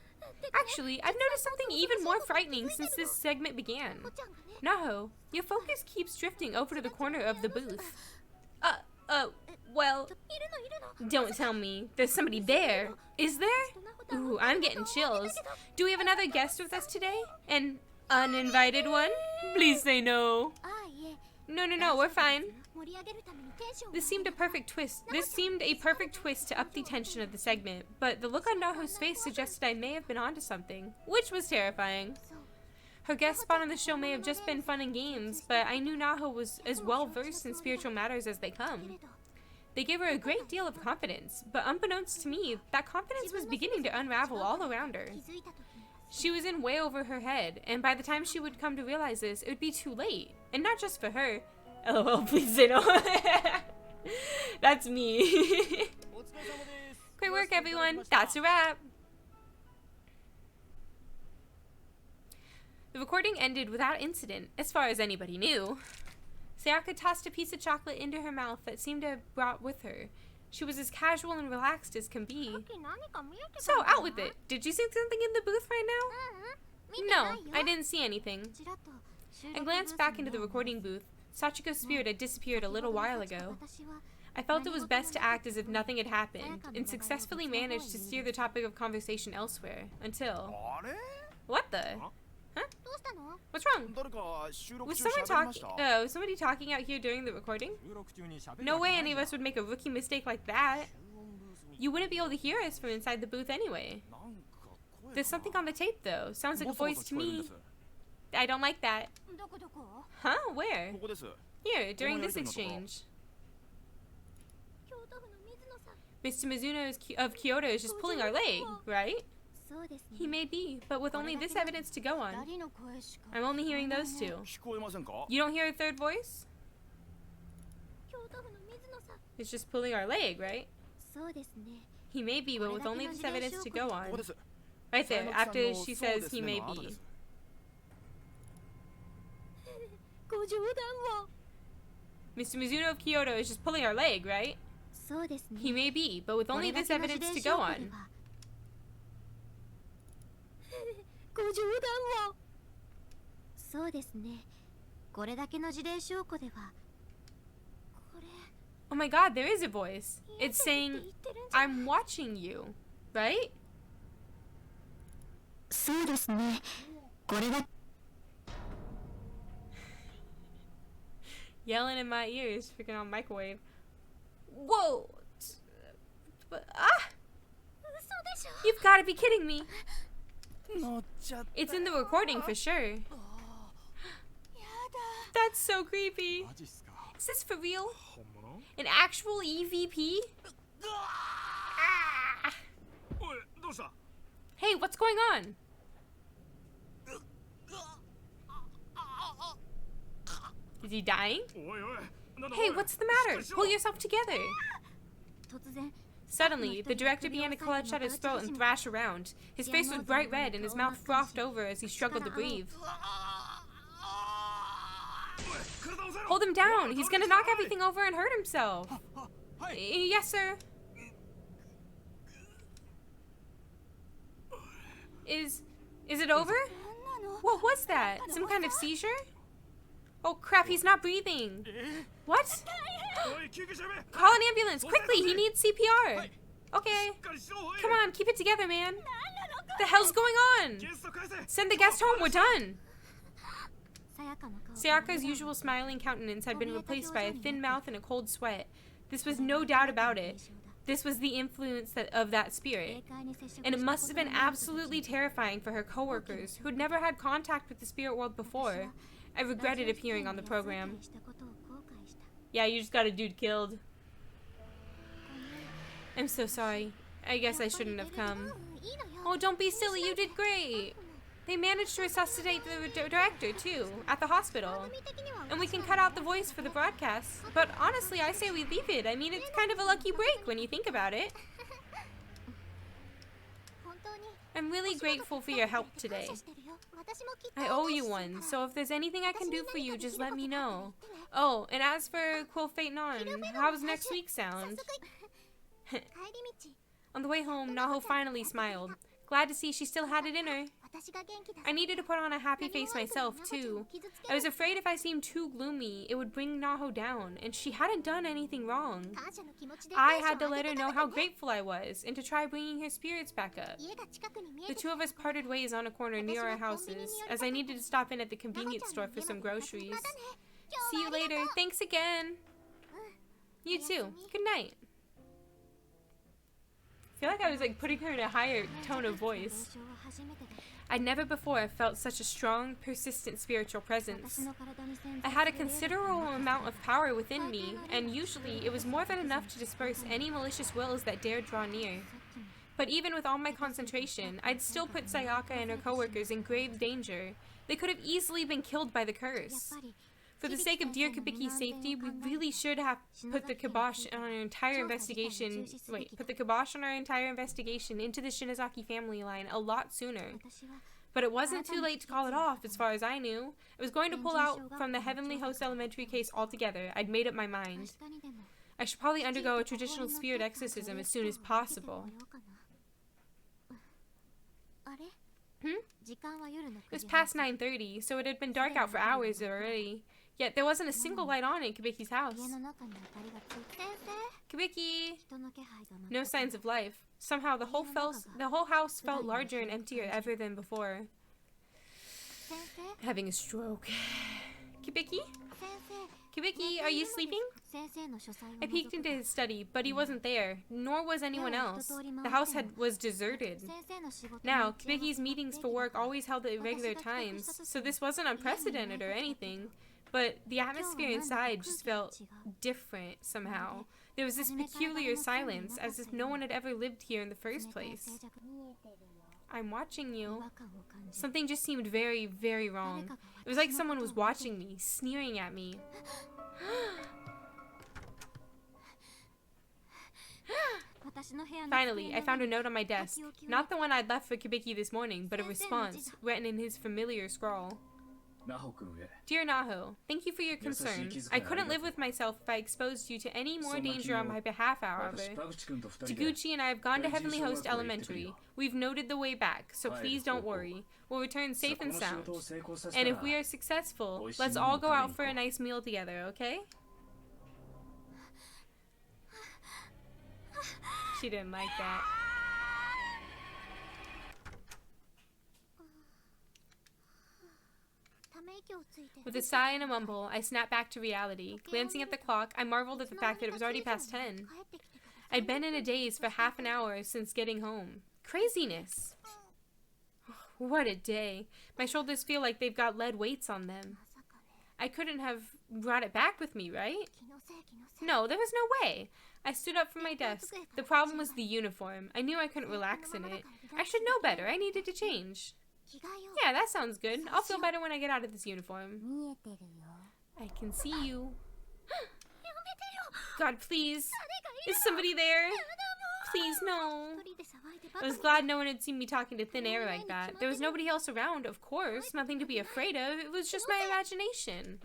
Actually, I've noticed something even more frightening since this segment began. Naho, your focus keeps drifting over to the corner of the booth. Well, don't tell me. There's somebody there. Is there? Ooh, I'm getting chills. Do we have another guest with us today? An uninvited one? Please say no. No, we're fine. This seemed a perfect twist. To up the tension of the segment, but the look on Naho's face suggested I may have been onto something, which was terrifying. Her guest spot on the show may have just been fun and games, but I knew Naho was as well versed in spiritual matters as they come. They gave her a great deal of confidence, but unbeknownst to me, that confidence was beginning to unravel all around her. She was in way over her head, and by the time she would come to realize this, it would be too late. And not just for her. LOL, please say no. That's me. Great work, everyone. That's a wrap. The recording ended without incident, as far as anybody knew. Sayaka tossed a piece of chocolate into her mouth that seemed to have brought with her. She was as casual and relaxed as can be. So, out with it. Did you see something in the booth right now? No, I didn't see anything. I glanced back into the recording booth. Sachiko's spirit had disappeared a little while ago. I felt it was best to act as if nothing had happened, and successfully managed to steer the topic of conversation elsewhere, until... What the? Huh? What's wrong? Was somebody talking out here during the recording? No way any of us would make a rookie mistake like that. You wouldn't be able to hear us from inside the booth anyway. There's something on the tape though. Sounds like a voice to me. I don't like that. Huh? Where? Here, during this exchange. Mr. Mizuno of Kyoto is just pulling our leg, right? He may be, but with only this evidence to go on. I'm only hearing those two. You don't hear a third voice? It's just pulling our leg, right? He may be, but with only this evidence to go on. Right there, after she says he may be. Mr. Mizuno of Kyoto is just pulling our leg, right? He may be, but with only this evidence to go on. Oh my god, there is a voice. It's saying, I'm watching you, right? Yelling in my ears, freaking on microwave. Whoa! You've got to be kidding me. It's in the recording for sure. That's so creepy. Is this for real? An actual EVP? Ah. Hey, what's going on? Is he dying? Hey, what's the matter? Pull yourself together. Suddenly, the director began to clutch at his throat and thrash around. His face was bright red and his mouth frothed over as he struggled to breathe. Hold him down! He's gonna knock everything over and hurt himself. Yes, sir. Is it over? What was that? Some kind of seizure? Oh crap, he's not breathing. What? Call an ambulance, quickly, he needs CPR. Okay. Come on, keep it together, man. The hell's going on? Send the guest home, we're done. Sayaka's usual smiling countenance had been replaced by a thin mouth and a cold sweat. This was no doubt about it. This was the influence of that spirit. And it must have been absolutely terrifying for her coworkers, who'd never had contact with the spirit world before. I regretted appearing on the program. Yeah, you just got a dude killed. I'm so sorry. I guess I shouldn't have come. Oh, don't be silly, you did great. They managed to resuscitate the director, too, at the hospital. And we can cut out the voice for the broadcast. But honestly, I say we leave it. I mean, it's kind of a lucky break when you think about it. I'm really grateful for your help today. I owe you one, so if there's anything I can do for you, just let me know. Oh, and as for Quo Fate Non, how's next week sound? On the way home, Naho finally smiled. Glad to see she still had it in her. I needed to put on a happy face myself, too. I was afraid if I seemed too gloomy, it would bring Naho down, and she hadn't done anything wrong. I had to let her know how grateful I was, and to try bringing her spirits back up. The two of us parted ways on a corner near our houses, as I needed to stop in at the convenience store for some groceries. See you later. Thanks again. You too. Good night. I feel like I was like putting her in a higher tone of voice. I'd never before felt such a strong, persistent spiritual presence. I had a considerable amount of power within me, and usually it was more than enough to disperse any malicious wills that dared draw near. But even with all my concentration, I'd still put Sayaka and her coworkers in grave danger. They could have easily been killed by the curse. For the sake of dear Kibiki's safety, we really should have put the kibosh on our entire investigation. Put the kibosh on our entire investigation into the Shinozaki family line a lot sooner. But it wasn't too late to call it off, as far as I knew. I was going to pull out from the Heavenly Host Elementary case altogether. I'd made up my mind. I should probably undergo a traditional spirit exorcism as soon as possible. It was past 9:30, so it had been dark out for hours already. Yet there wasn't a single light on in Kibiki's house. Kibiki! No signs of life. Somehow the whole house felt larger and emptier ever than before. Having a stroke. Kibiki? Kibiki, are you sleeping? I peeked into his study, but he wasn't there, nor was anyone else. The house was deserted. Now, Kibiki's meetings for work always held at irregular times, so this wasn't unprecedented or anything. But the atmosphere inside just felt different somehow. There was this peculiar silence, as if no one had ever lived here in the first place. I'm watching you. Something just seemed very, very wrong. It was like someone was watching me, sneering at me. Finally, I found a note on my desk. Not the one I'd left for Kibiki this morning, but a response, written in his familiar scrawl. Dear Naho, thank you for your concern. I couldn't live with myself if I exposed you to any more danger on my behalf, however. Taguchi and I have gone to Heavenly Host Elementary. We've noted the way back, so please don't worry. We'll return safe and sound. And if we are successful, let's all go out for a nice meal together, okay? She didn't like that. With a sigh and a mumble, I snapped back to reality. Glancing at the clock, I marveled at the fact that it was already past 10. I'd been in a daze for half an hour since getting home. Craziness! What a day. My shoulders feel like they've got lead weights on them. I couldn't have brought it back with me, right? No, there was no way. I stood up from my desk. The problem was the uniform. I knew I couldn't relax in it. I should know better. I needed to change. Yeah, that sounds good. I'll feel better when I get out of this uniform. I can see you. God, please. Is somebody there? Please, no. I was glad no one had seen me talking to thin air like that. There was nobody else around, of course. Nothing to be afraid of. It was just my imagination.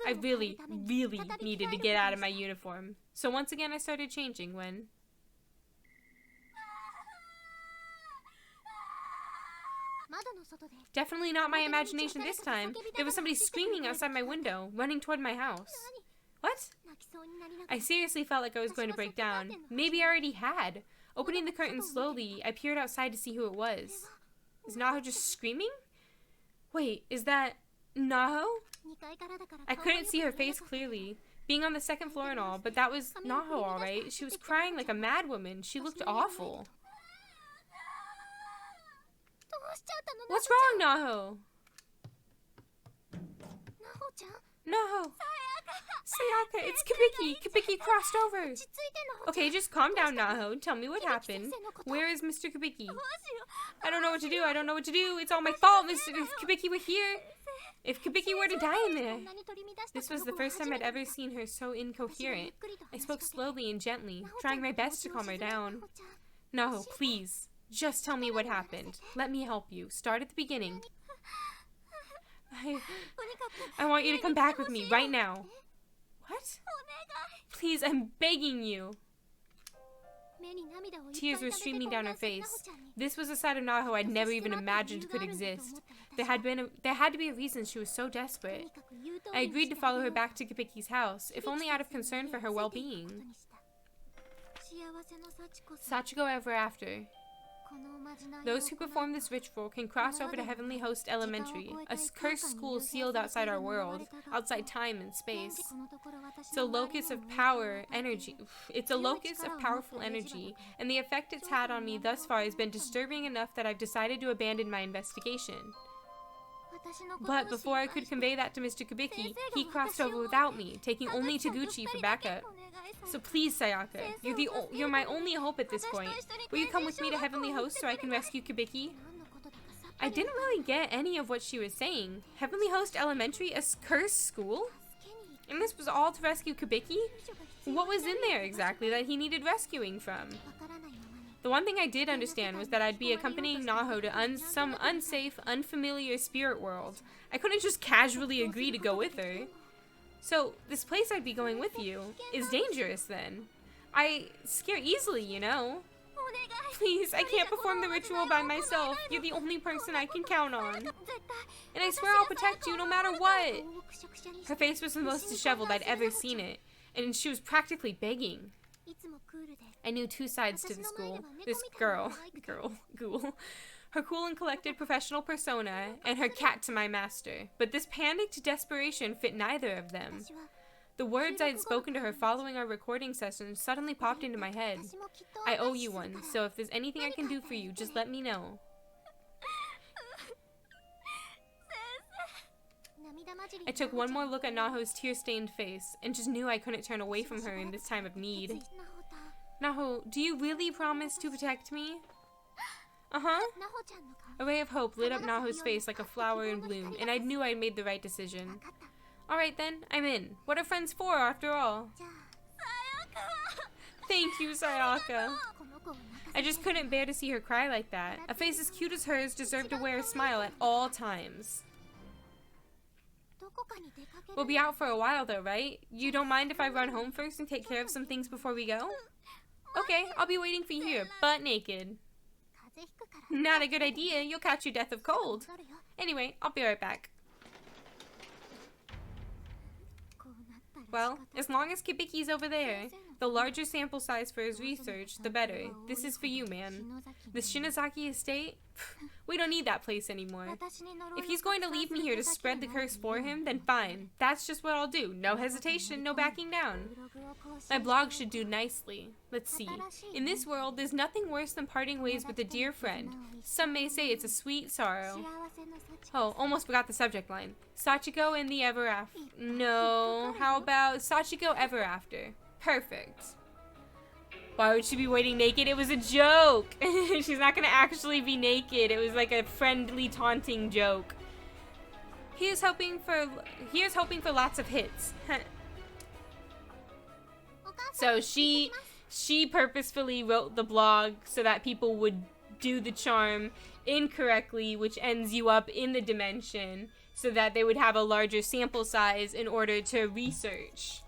I really, really needed to get out of my uniform. So once again, I started changing when... Definitely not my imagination this time. There was somebody screaming outside my window, running toward my house. What? I seriously felt like I was going to break down. Maybe I already had. Opening the curtain slowly, I peered outside to see who it was. Is Naho just screaming? Wait, is that Naho? I couldn't see her face clearly, being on the second floor and all, but that was Naho, alright. She was crying like a madwoman. She looked awful. What's wrong, Naho? Naho! Sayaka, it's Kibiki! Kibiki crossed over! Okay, just calm down, Naho. Tell me what happened. Where is Mr. Kibiki? I don't know what to do. I don't know what to do. It's all my fault, If Kibiki were here. If Kibiki were to die in there. This was the first time I'd ever seen her so incoherent. I spoke slowly and gently, trying my best to calm her down. Naho, please. Just tell me what happened. Let me help you. Start at the beginning. I want you to come back with me right now. What? Please, I'm begging you. Tears were streaming down her face. This was a side of Naho I'd never even imagined could exist. There had to be a reason she was so desperate. I agreed to follow her back to Kibiki's house, if only out of concern for her well-being. Sachiko ever after. Those who perform this ritual can cross over to Heavenly Host Elementary, a cursed school sealed outside our world, outside time and space. It's a locus of power, energy. It's a locus of powerful energy, and the effect it's had on me thus far has been disturbing enough that I've decided to abandon my investigation. But before I could convey that to Mr. Kibiki, he crossed over without me, taking only Taguchi for backup. So please, Sayaka, you're my only hope at this point. Will you come with me to Heavenly Host so I can rescue Kibiki? I didn't really get any of what she was saying. Heavenly Host Elementary, a cursed school? And this was all to rescue Kibiki? What was in there exactly that he needed rescuing from? The one thing I did understand was that I'd be accompanying Naho to some unsafe, unfamiliar spirit world. I couldn't just casually agree to go with her. So, this place I'd be going with you is dangerous then. I scare easily, you know. Please, I can't perform the ritual by myself. You're the only person I can count on. And I swear I'll protect you no matter what. Her face was the most disheveled I'd ever seen it, and she was practically begging. I knew two sides to this ghoul. This ghoul. Her cool and collected professional persona, and her cat to my master. But this panicked desperation fit neither of them. The words I had spoken to her following our recording session suddenly popped into my head. I owe you one, so if there's anything I can do for you, just let me know. I took one more look at Naho's tear-stained face, and just knew I couldn't turn away from her in this time of need. Naho, do you really promise to protect me? Uh-huh. A ray of hope lit up Naho's face like a flower in bloom, and I knew I'd made the right decision. Alright then, I'm in. What are friends for, after all? Thank you, Sayaka. I just couldn't bear to see her cry like that. A face as cute as hers deserved to wear a smile at all times. We'll be out for a while though, right? You don't mind if I run home first and take care of some things before we go? Okay, I'll be waiting for you here, butt naked. Not a good idea, you'll catch your death of cold. Anyway, I'll be right back. Well, as long as Kibiki's over there, the larger sample size for his research, the better. This is for you, man. The Shinozaki estate? We don't need that place anymore. If he's going to leave me here to spread the curse for him, then fine. That's just what I'll do. No hesitation, no backing down. My blog should do nicely. Let's see. In this world, there's nothing worse than parting ways with a dear friend. Some may say it's a sweet sorrow. Oh, almost forgot the subject line. Sachiko and the Ever After. No, how about Sachiko Ever After? Perfect. Why would she be waiting naked? It was a joke. She's not gonna actually be naked. It was like a friendly, taunting joke. Here's hoping for lots of hits. So she purposefully wrote the blog so that people would do the charm incorrectly, which ends you up in the dimension, so that they would have a larger sample size in order to research.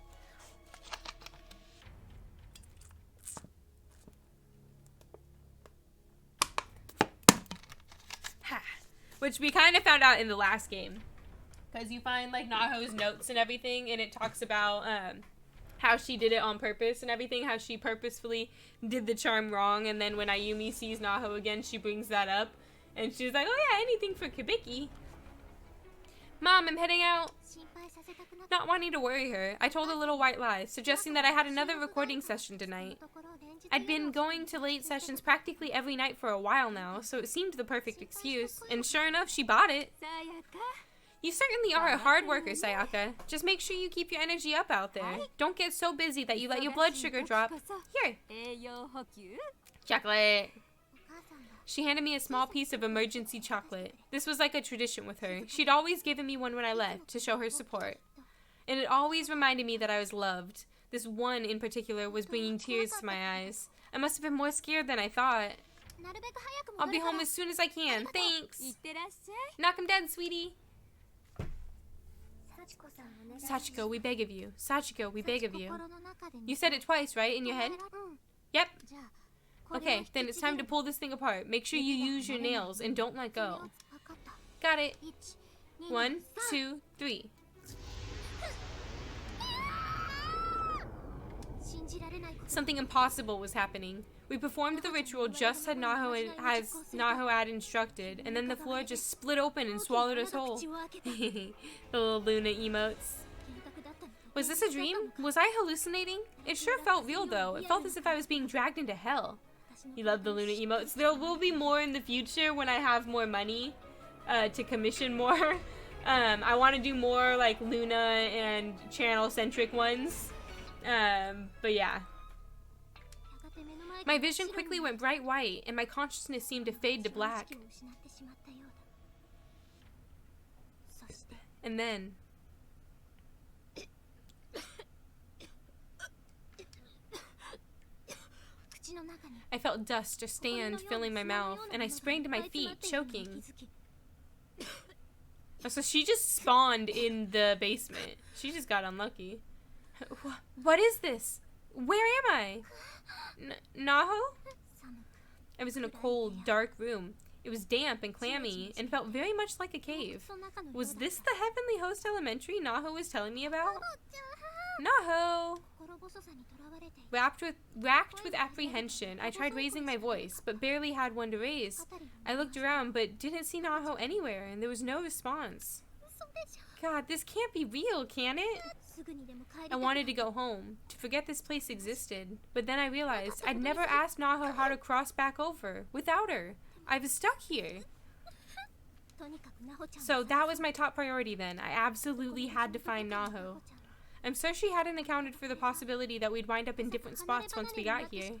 Which we kind of found out in the last game. Because you find, like, Naho's notes and everything, and it talks about how she did it on purpose and everything, how she purposefully did the charm wrong, and then when Ayumi sees Naho again, she brings that up, and she's like, oh yeah, anything for Kibiki. Mom, I'm heading out. Not wanting to worry her, I told a little white lie, suggesting that I had another recording session tonight. I'd been going to late sessions practically every night for a while now, so it seemed the perfect excuse, and sure enough, she bought it. You certainly are a hard worker, Sayaka. Just make sure you keep your energy up out there. Don't get so busy that you let your blood sugar drop. Here. Chocolate. She handed me a small piece of emergency chocolate. This was like a tradition with her. She'd always given me one when I left, to show her support. And it always reminded me that I was loved. This one in particular was bringing tears to my eyes. I must have been more scared than I thought. I'll be home as soon as I can. Thanks. Knock him dead, sweetie. Sachiko, we beg of you. Sachiko, we beg of you. You said it twice, right, in your head? Yep. Okay, then it's time to pull this thing apart. Make sure you use your nails and don't let go. Got it. 1, 2, 3. Something impossible was happening. We performed the ritual just as Naho had instructed, and then the floor just split open and swallowed us whole. The little Luna emotes. Was this a dream? Was I hallucinating? It sure felt real though. It felt as if I was being dragged into hell. You love the Luna emotes. There will be more in the future when I have more money to commission more. I want to do more like Luna and channel-centric ones. But yeah. My vision quickly went bright white, and my consciousness seemed to fade to black. And then... I felt dust just stand, filling my mouth, and I sprang to my feet, choking. Oh, so she just spawned in the basement. She just got unlucky. What is this? Where am I? Naho? I was in a cold, dark room. It was damp and clammy, and felt very much like a cave. Was this the Heavenly Host Elementary Naho was telling me about? Naho! Racked with apprehension, I tried raising my voice, but barely had one to raise. I looked around, but didn't see Naho anywhere, and there was no response. God, this can't be real, can it? I wanted to go home, to forget this place existed, but then I realized I'd never asked Naho how to cross back over, without her. I was stuck here. So that was my top priority then. I absolutely had to find Naho. I'm sure she hadn't accounted for the possibility that we'd wind up in different spots once we got here.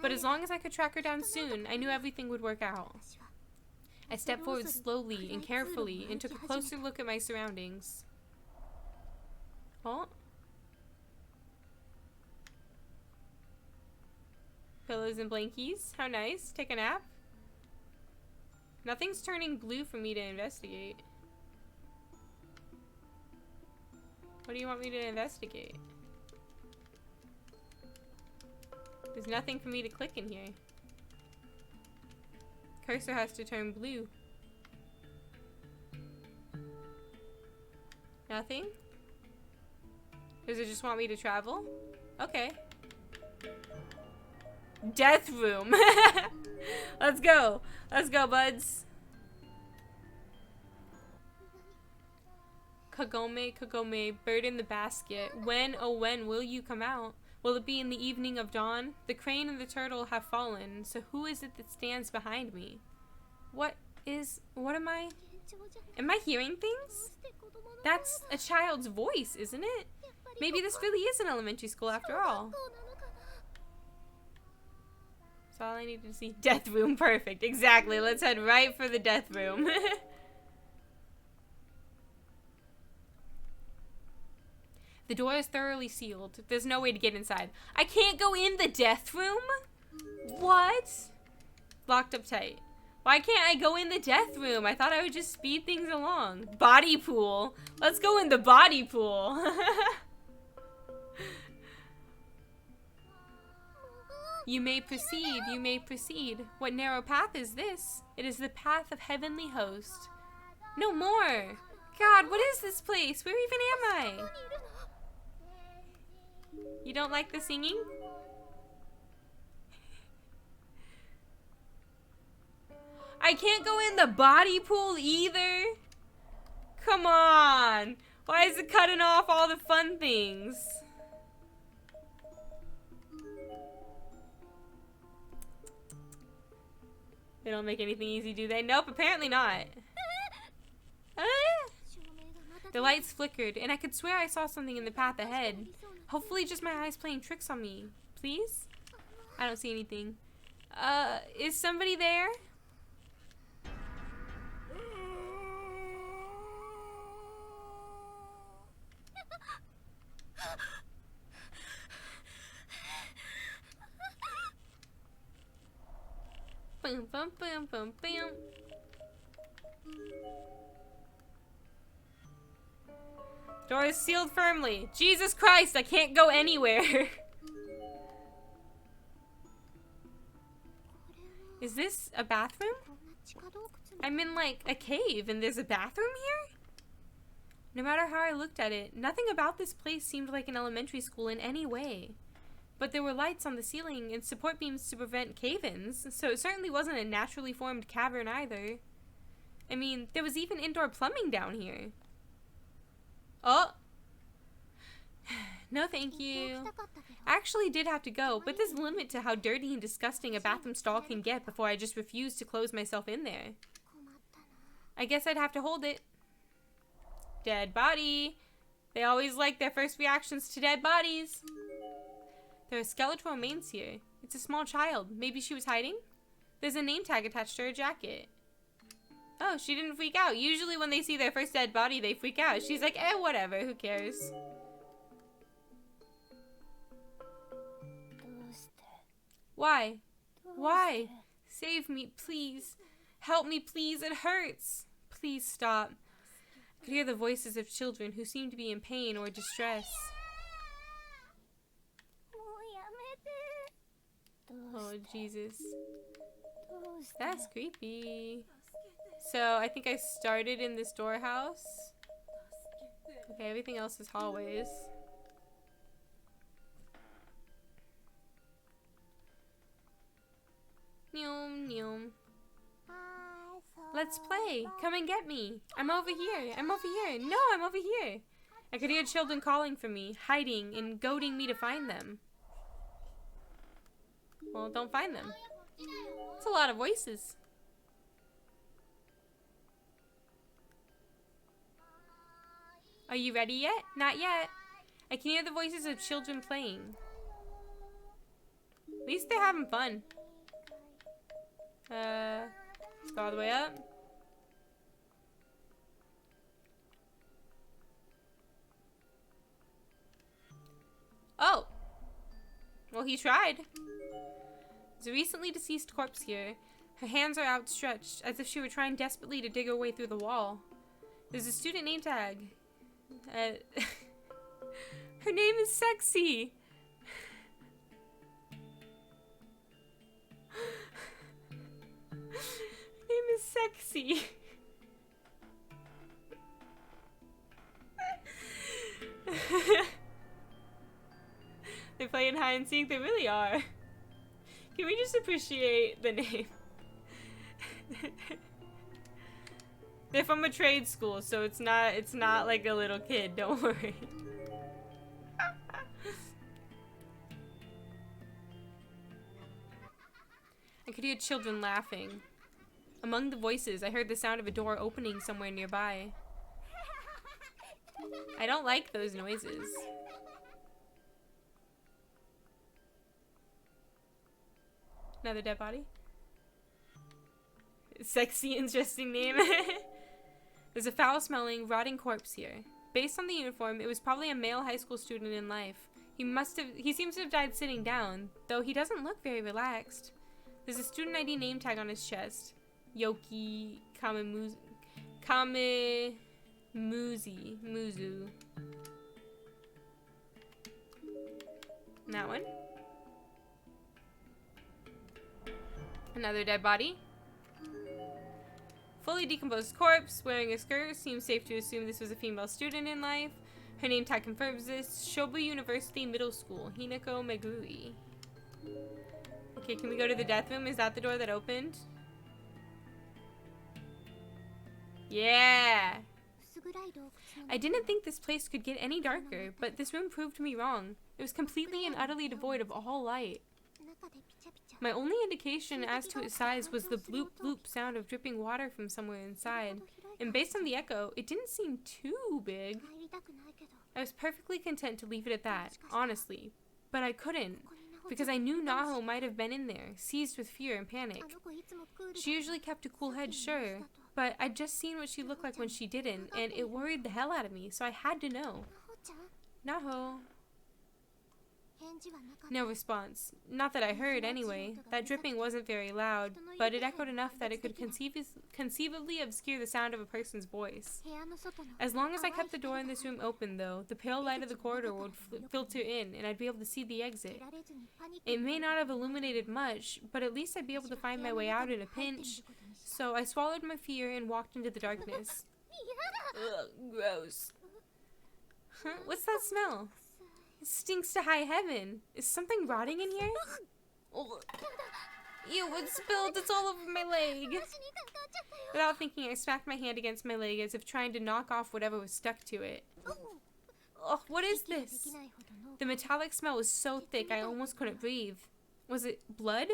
But as long as I could track her down soon, I knew everything would work out. I stepped forward slowly and carefully and took a closer look at my surroundings. Oh? Pillows and blankies. How nice. Take a nap. Nothing's turning blue for me to investigate. What do you want me to investigate? There's nothing for me to click in here. Cursor has to turn blue. Nothing? Does it just want me to travel? Okay. Death room. Let's go. Let's go, buds. Kagome, Kagome, bird in the basket. When, oh when, will you come out? Will it be in the evening of dawn? The crane and the turtle have fallen, so who is it that stands behind me? What am I? Am I hearing things? That's a child's voice, isn't it? Maybe this really is an elementary school after all. That's all I needed to see. Death room, perfect. Exactly, let's head right for the death room. The door is thoroughly sealed. There's no way to get inside. I can't go in the death room? What? Locked up tight. Why can't I go in the death room? I thought I would just speed things along. Body pool. Let's go in the body pool. You may proceed, you may proceed. What narrow path is this? It is the path of Heavenly Host. No more. God, what is this place? Where even am I? You don't like the singing? I can't go in the body pool either? Come on! Why is it cutting off all the fun things? They don't make anything easy, do they? Nope, apparently not. The lights flickered, and I could swear I saw something in the path ahead. Hopefully just my eyes playing tricks on me. Please? I don't see anything. Is somebody there? Boom, boom, boom, boom, boom. Door is sealed firmly. Jesus Christ, I can't go anywhere. Is this a bathroom? I'm in like a cave and there's a bathroom here? No matter how I looked at it, nothing about this place seemed like an elementary school in any way. But there were lights on the ceiling and support beams to prevent cave-ins, so it certainly wasn't a naturally formed cavern either. I mean, there was even indoor plumbing down here. Oh! No thank you. I actually did have to go, but there's a limit to how dirty and disgusting a bathroom stall can get before I just refuse to close myself in there. I guess I'd have to hold it. Dead body. They always like their first reactions to dead bodies. There are skeletal remains here. It's a small child. Maybe she was hiding? There's a name tag attached to her jacket. Oh, she didn't freak out. Usually when they see their first dead body, they freak out. She's like, eh, whatever. Who cares? Why? Why? Save me, please. Help me, please. It hurts. Please stop. I could hear the voices of children who seemed to be in pain or distress. Oh, Jesus. That's creepy. So, I think I started in this storehouse. Okay, everything else is hallways. Neom, neom. Let's play. Come and get me. I'm over here. I'm over here. No, I'm over here. I could hear children calling for me, hiding and goading me to find them. Well, don't find them. It's a lot of voices. Are you ready yet? Not yet. I can hear the voices of children playing. At least they're having fun. Let's go all the way up. Oh! Well, he tried. There's a recently deceased corpse here. Her hands are outstretched, as if she were trying desperately to dig her way through the wall. There's a student name tag. Her name is Sexy! Her name is Sexy. They're playing hide and seek, they really are. Can we just appreciate the name? They're from a trade school, so it's not like a little kid, don't worry. I could hear children laughing. Among the voices, I heard the sound of a door opening somewhere nearby. I don't like those noises. Another dead body. Sexy, interesting name. There's a foul-smelling, rotting corpse here. Based on the uniform, it was probably a male high school student in life. He seems to have died sitting down, though he doesn't look very relaxed. There's a student ID name tag on his chest. Yoki Muzu. And that one. Another dead body. Fully decomposed corpse, wearing a skirt. Seems safe to assume this was a female student in life. Her name tag confirms this. Shobu University Middle School. Hinako Meguri. Okay, can we go to the death room? Is that the door that opened? Yeah! I didn't think this place could get any darker, but this room proved me wrong. It was completely and utterly devoid of all light. My only indication as to its size was the bloop bloop sound of dripping water from somewhere inside, and based on the echo, it didn't seem too big. I was perfectly content to leave it at that, honestly, but I couldn't, because I knew Naho might have been in there, seized with fear and panic. She usually kept a cool head, sure, but I'd just seen what she looked like when she didn't, and it worried the hell out of me, so I had to know. Naho. No response. Not that I heard, anyway. That dripping wasn't very loud, but it echoed enough that it could conceivably obscure the sound of a person's voice. As long as I kept the door in this room open, though, the pale light of the corridor would filter in, and I'd be able to see the exit. It may not have illuminated much, but at least I'd be able to find my way out in a pinch. So I swallowed my fear and walked into the darkness. Ugh, gross. Huh? What's that smell? It stinks to high heaven. Is something rotting in here? Oh. Ew, it spilled. It's all over my leg. Without thinking, I smacked my hand against my leg as if trying to knock off whatever was stuck to it. Oh, what is this? The metallic smell was so thick I almost couldn't breathe. Was it blood?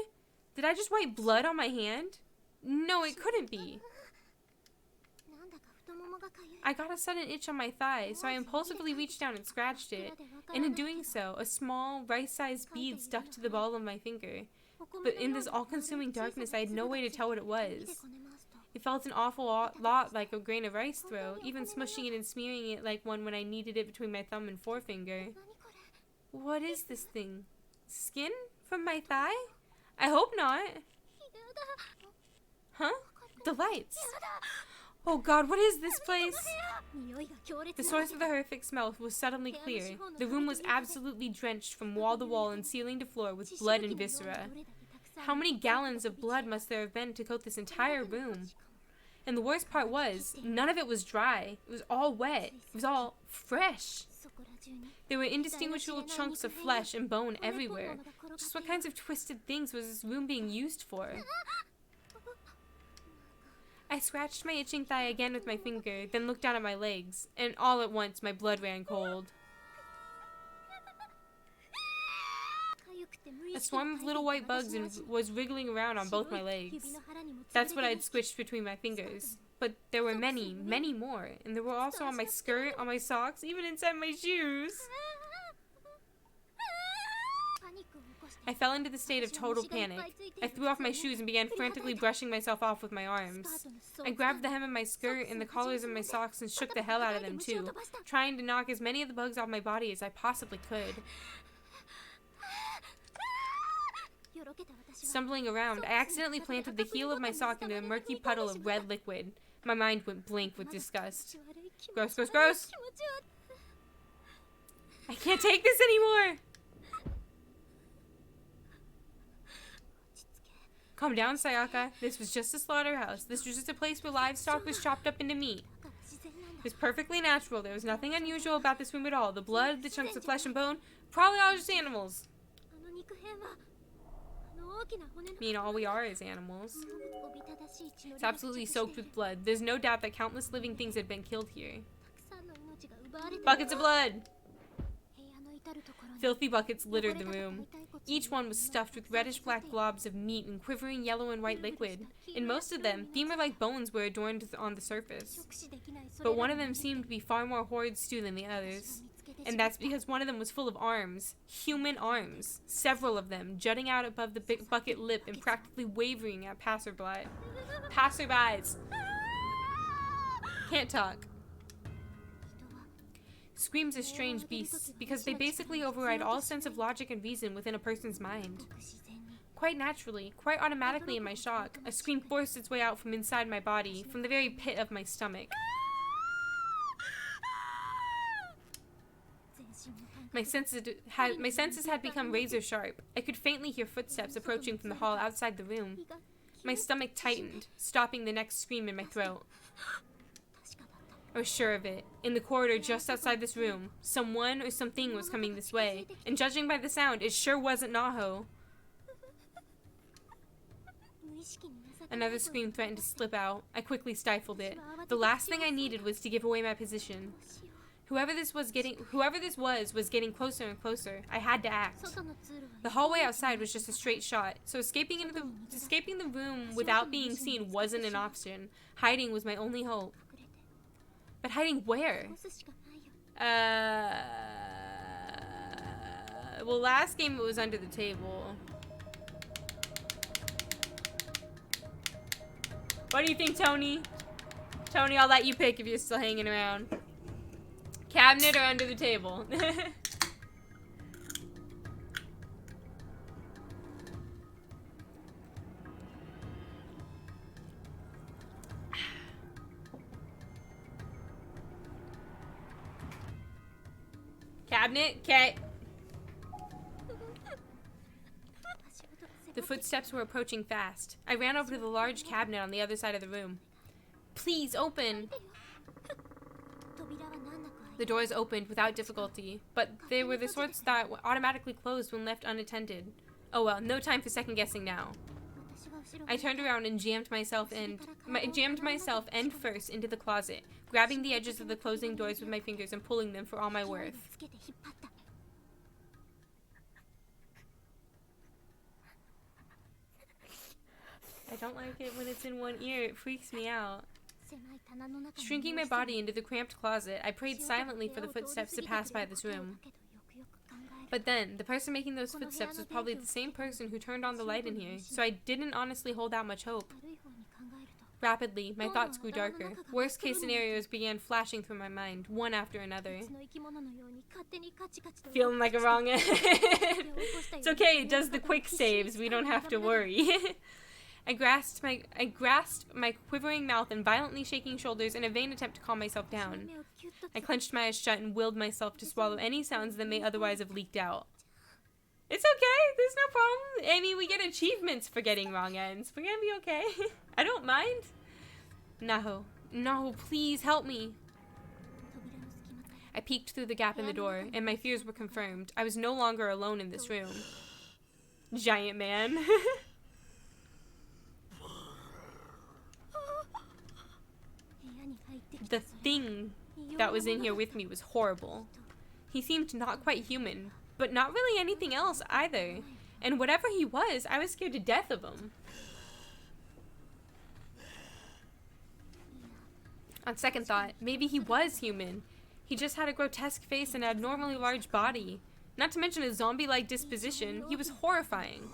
Did I just wipe blood on my hand? No, it couldn't be. I got a sudden itch on my thigh, so I impulsively reached down and scratched it. And in doing so, a small, rice-sized bead stuck to the ball of my finger. But in this all-consuming darkness, I had no way to tell what it was. It felt an awful lot like a grain of rice throw, even smushing it and smearing it like one when I kneaded it between my thumb and forefinger. What is this thing? Skin? From my thigh? I hope not. Huh? The lights. Oh god, what is this place? The source of the horrific smell was suddenly clear. The room was absolutely drenched from wall to wall and ceiling to floor with blood and viscera. How many gallons of blood must there have been to coat this entire room? And the worst part was, none of it was dry. It was all wet. It was all fresh. There were indistinguishable chunks of flesh and bone everywhere. Just what kinds of twisted things was this room being used for? I scratched my itching thigh again with my finger, then looked down at my legs, and all at once my blood ran cold. A swarm of little white bugs was wriggling around on both my legs. That's what I'd squished between my fingers. But there were many, many more, and there were also on my skirt, on my socks, even inside my shoes. I fell into the state of total panic. I threw off my shoes and began frantically brushing myself off with my arms. I grabbed the hem of my skirt and the collars of my socks and shook the hell out of them too, trying to knock as many of the bugs off my body as I possibly could. Stumbling around, I accidentally planted the heel of my sock into a murky puddle of red liquid. My mind went blank with disgust. Gross, gross, gross! I can't take this anymore! Calm down, Sayaka. This was just a slaughterhouse. This was just a place where livestock was chopped up into meat. It was perfectly natural. There was nothing unusual about this room at all. The blood, the chunks of flesh and bone, probably all just animals. I mean, all we are is animals. It's absolutely soaked with blood. There's no doubt that countless living things had been killed here. Buckets of blood! Filthy buckets littered the room. Each one was stuffed with reddish-black globs of meat and quivering yellow and white liquid. In most of them, femur-like bones were adorned on the surface. But one of them seemed to be far more horrid stew than the others. And that's because one of them was full of arms. Human arms. Several of them, jutting out above the big bucket lip and practically wavering at passerbys. Can't talk. Screams are strange beasts, because they basically override all sense of logic and reason within a person's mind. Quite naturally, quite automatically in my shock, a scream forced its way out from inside my body, from the very pit of my stomach. My senses had become razor sharp. I could faintly hear footsteps approaching from the hall outside the room. My stomach tightened, stopping the next scream in my throat. I was sure of it. In the corridor just outside this room, someone or something was coming this way, and judging by the sound, it sure wasn't Naho. Another scream threatened to slip out. I quickly stifled it. The last thing I needed was to give away my position. Whoever this was getting closer and closer. I had to act. The hallway outside was just a straight shot, so escaping the room without being seen wasn't an option. Hiding was my only hope. But hiding where? Well, last game it was under the table. What do you think, Tony? Tony, I'll let you pick if you're still hanging around. Cabinet or under the table? cabinet. Okay. The footsteps were approaching fast. I ran over to the large cabinet on the other side of the room. Please, open! The doors opened without difficulty, but they were the sorts that automatically closed when left unattended. Oh well, no time for second guessing now. I turned around and jammed myself end first into the closet, grabbing the edges of the closing doors with my fingers and pulling them for all my worth. I don't like it when it's in one ear. It freaks me out. Shrinking my body into the cramped closet, I prayed silently for the footsteps to pass by this room. But then, the person making those footsteps was probably the same person who turned on the light in here, so I didn't honestly hold out much hope. Rapidly, my thoughts grew darker. Worst-case scenarios began flashing through my mind, one after another. Feeling like a wrong end. It's okay, it does the quick saves, we don't have to worry. I grasped my quivering mouth and violently shaking shoulders in a vain attempt to calm myself down. I clenched my eyes shut and willed myself to swallow any sounds that may otherwise have leaked out. It's okay, there's no problem. I mean, we get achievements for getting wrong ends. We're gonna be okay. I don't mind. No, please help me. I peeked through the gap in the door, and my fears were confirmed. I was no longer alone in this room. Giant man. The thing that was in here with me was horrible. He seemed not quite human, but not really anything else either. And whatever he was, I was scared to death of him. On second thought, maybe he was human. He just had a grotesque face and abnormally large body. Not to mention a zombie-like disposition. He was horrifying.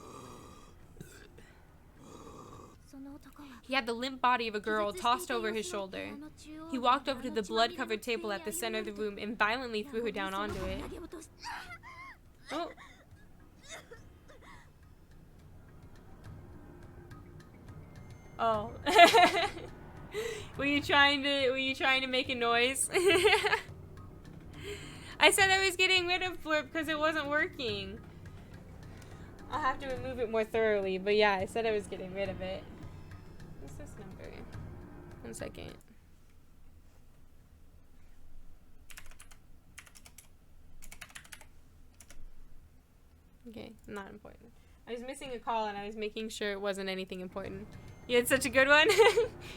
He had the limp body of a girl tossed over his shoulder. He walked over to the blood-covered table at the center of the room and violently threw her down onto it. Oh. Oh. Were you trying to make a noise? I said I was getting rid of Blurp because it wasn't working. I'll have to remove it more thoroughly, but yeah, I said I was getting rid of it. What's this number? 1 second. Okay, not important. I was missing a call and I was making sure it wasn't anything important. You had such a good one.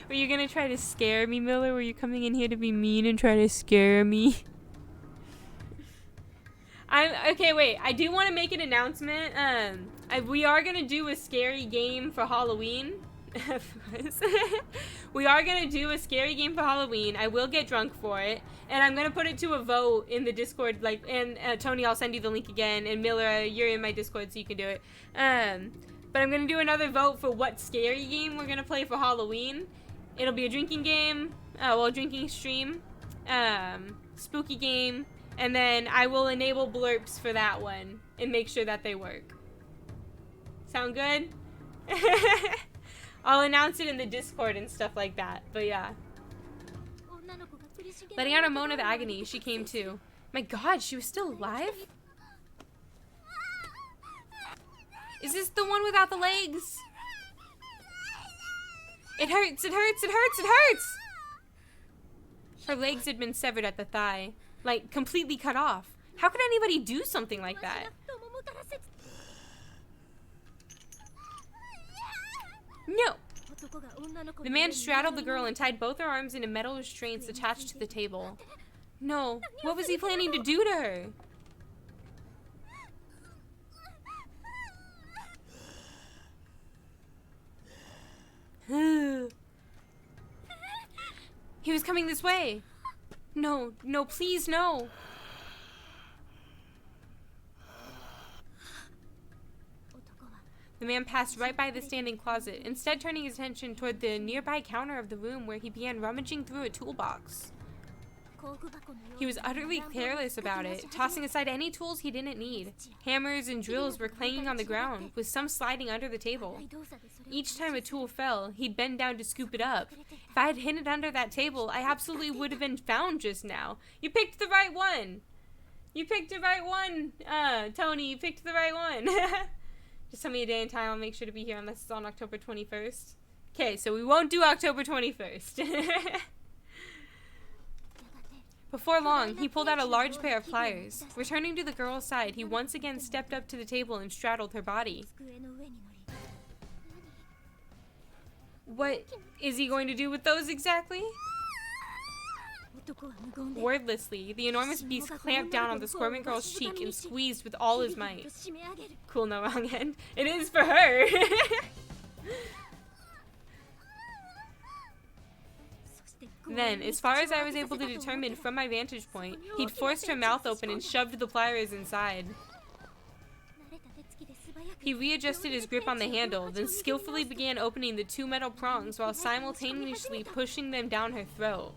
Were you gonna try to scare me, Miller? Were you coming in here to be mean and try to scare me? Okay, wait. I do want to make an announcement. We are gonna do a scary game for Halloween. We are gonna do a scary game for Halloween. I will get drunk for it, and I'm gonna put it to a vote in the Discord. Like, and Tony, I'll send you the link again. And Miller, you're in my Discord, so you can do it. But I'm gonna do another vote for what scary game we're gonna play for Halloween. It'll be a drinking game. Well, a drinking stream. Spooky game. And then I will enable blurps for that one and make sure that they work. Sound good? I'll announce it in the Discord and stuff like that. But yeah. Letting out a moan of agony, she came to. My God, she was still alive? Is this the one without the legs? It hurts, it hurts, it hurts, it hurts! Her legs had been severed at the thigh. Like, completely cut off. How could anybody do something like that? No! The man straddled the girl and tied both her arms into metal restraints attached to the table. No, what was he planning to do to her? He was coming this way. No, no, please, no. The man passed right by the standing closet, instead turning his attention toward the nearby counter of the room where he began rummaging through a toolbox. He was utterly careless about it, tossing aside any tools he didn't need. Hammers and drills were clanging on the ground, with some sliding under the table. Each time a tool fell, he'd bend down to scoop it up. If I had hidden under that table, I absolutely would have been found just now. You picked the right one! You picked the right one! Tony, you picked the right one! Just tell me a day and time, I'll make sure to be here unless it's on October 21st. Okay, so we won't do October 21st. Before long, he pulled out a large pair of pliers. Returning to the girl's side, he once again stepped up to the table and straddled her body. What is he going to do with those exactly? Wordlessly, the enormous beast clamped down on the squirming girl's cheek and squeezed with all his might. Cool, no wrong end. It is for her! Then, as far as I was able to determine from my vantage point, he'd forced her mouth open and shoved the pliers inside. He readjusted his grip on the handle, then skillfully began opening the 2 metal prongs while simultaneously pushing them down her throat.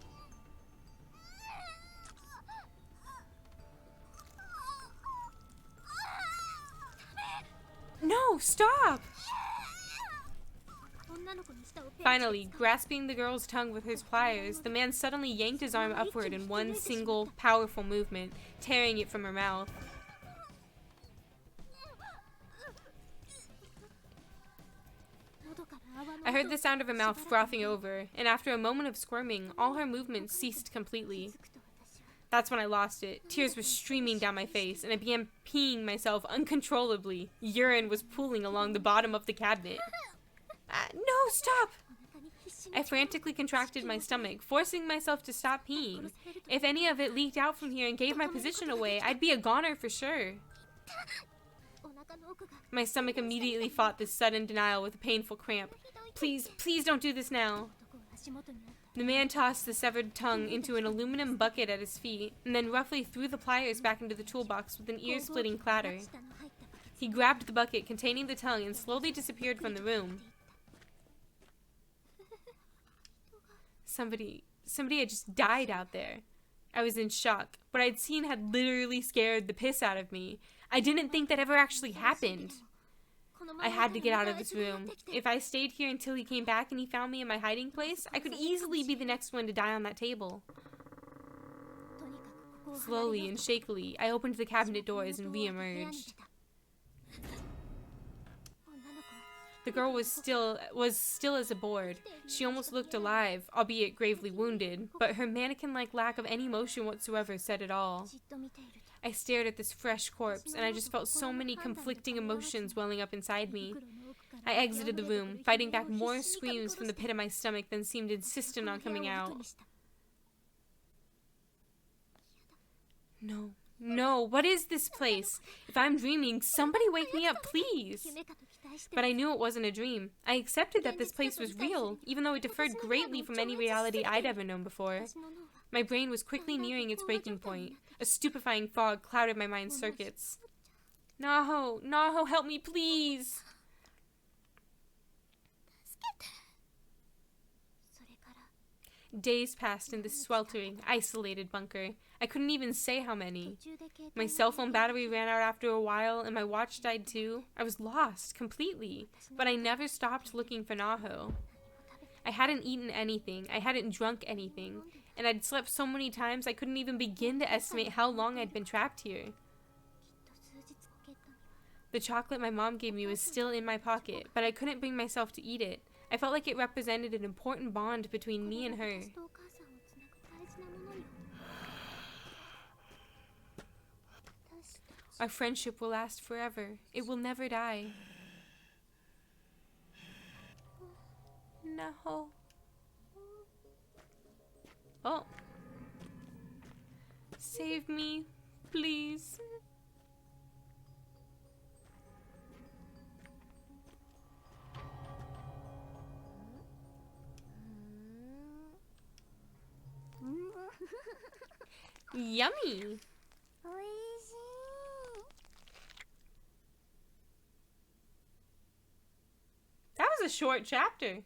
No, stop! Finally, grasping the girl's tongue with his pliers, the man suddenly yanked his arm upward in one single, powerful movement, tearing it from her mouth. I heard the sound of her mouth frothing over, and after a moment of squirming, all her movements ceased completely. That's when I lost it. Tears were streaming down my face, and I began peeing myself uncontrollably. Urine was pooling along the bottom of the cabinet. No, stop! I frantically contracted my stomach, forcing myself to stop peeing. If any of it leaked out from here and gave my position away, I'd be a goner for sure. My stomach immediately fought this sudden denial with a painful cramp. Please, please don't do this now. The man tossed the severed tongue into an aluminum bucket at his feet, and then roughly threw the pliers back into the toolbox with an ear-splitting clatter. He grabbed the bucket containing the tongue and slowly disappeared from the room. Somebody had just died out there. I was in shock. What I'd seen had literally scared the piss out of me. I didn't think that ever actually happened. I had to get out of this room. If I stayed here until he came back and he found me in my hiding place, I could easily be the next one to die on that table. Slowly and shakily, I opened the cabinet doors and re-emerged. The girl was still as a board. She almost looked alive, albeit gravely wounded, but her mannequin-like lack of any motion whatsoever said it all. I stared at this fresh corpse, and I just felt so many conflicting emotions welling up inside me. I exited the room, fighting back more screams from the pit of my stomach than seemed insistent on coming out. No. No, what is this place? If I'm dreaming, somebody wake me up, please! But I knew it wasn't a dream. I accepted that this place was real, even though it differed greatly from any reality I'd ever known before. My brain was quickly nearing its breaking point. A stupefying fog clouded my mind's circuits. Naho, help me, please! Days passed in this sweltering, isolated bunker. I couldn't even say how many. My cell phone battery ran out after a while, and my watch died too. I was lost, completely. But I never stopped looking for Naho. I hadn't eaten anything. I hadn't drunk anything. And I'd slept so many times I couldn't even begin to estimate how long I'd been trapped here. The chocolate my mom gave me was still in my pocket, but I couldn't bring myself to eat it. I felt like it represented an important bond between me and her. Our friendship will last forever. It will never die. No. Oh. Save me, please. Yummy. That was a short chapter.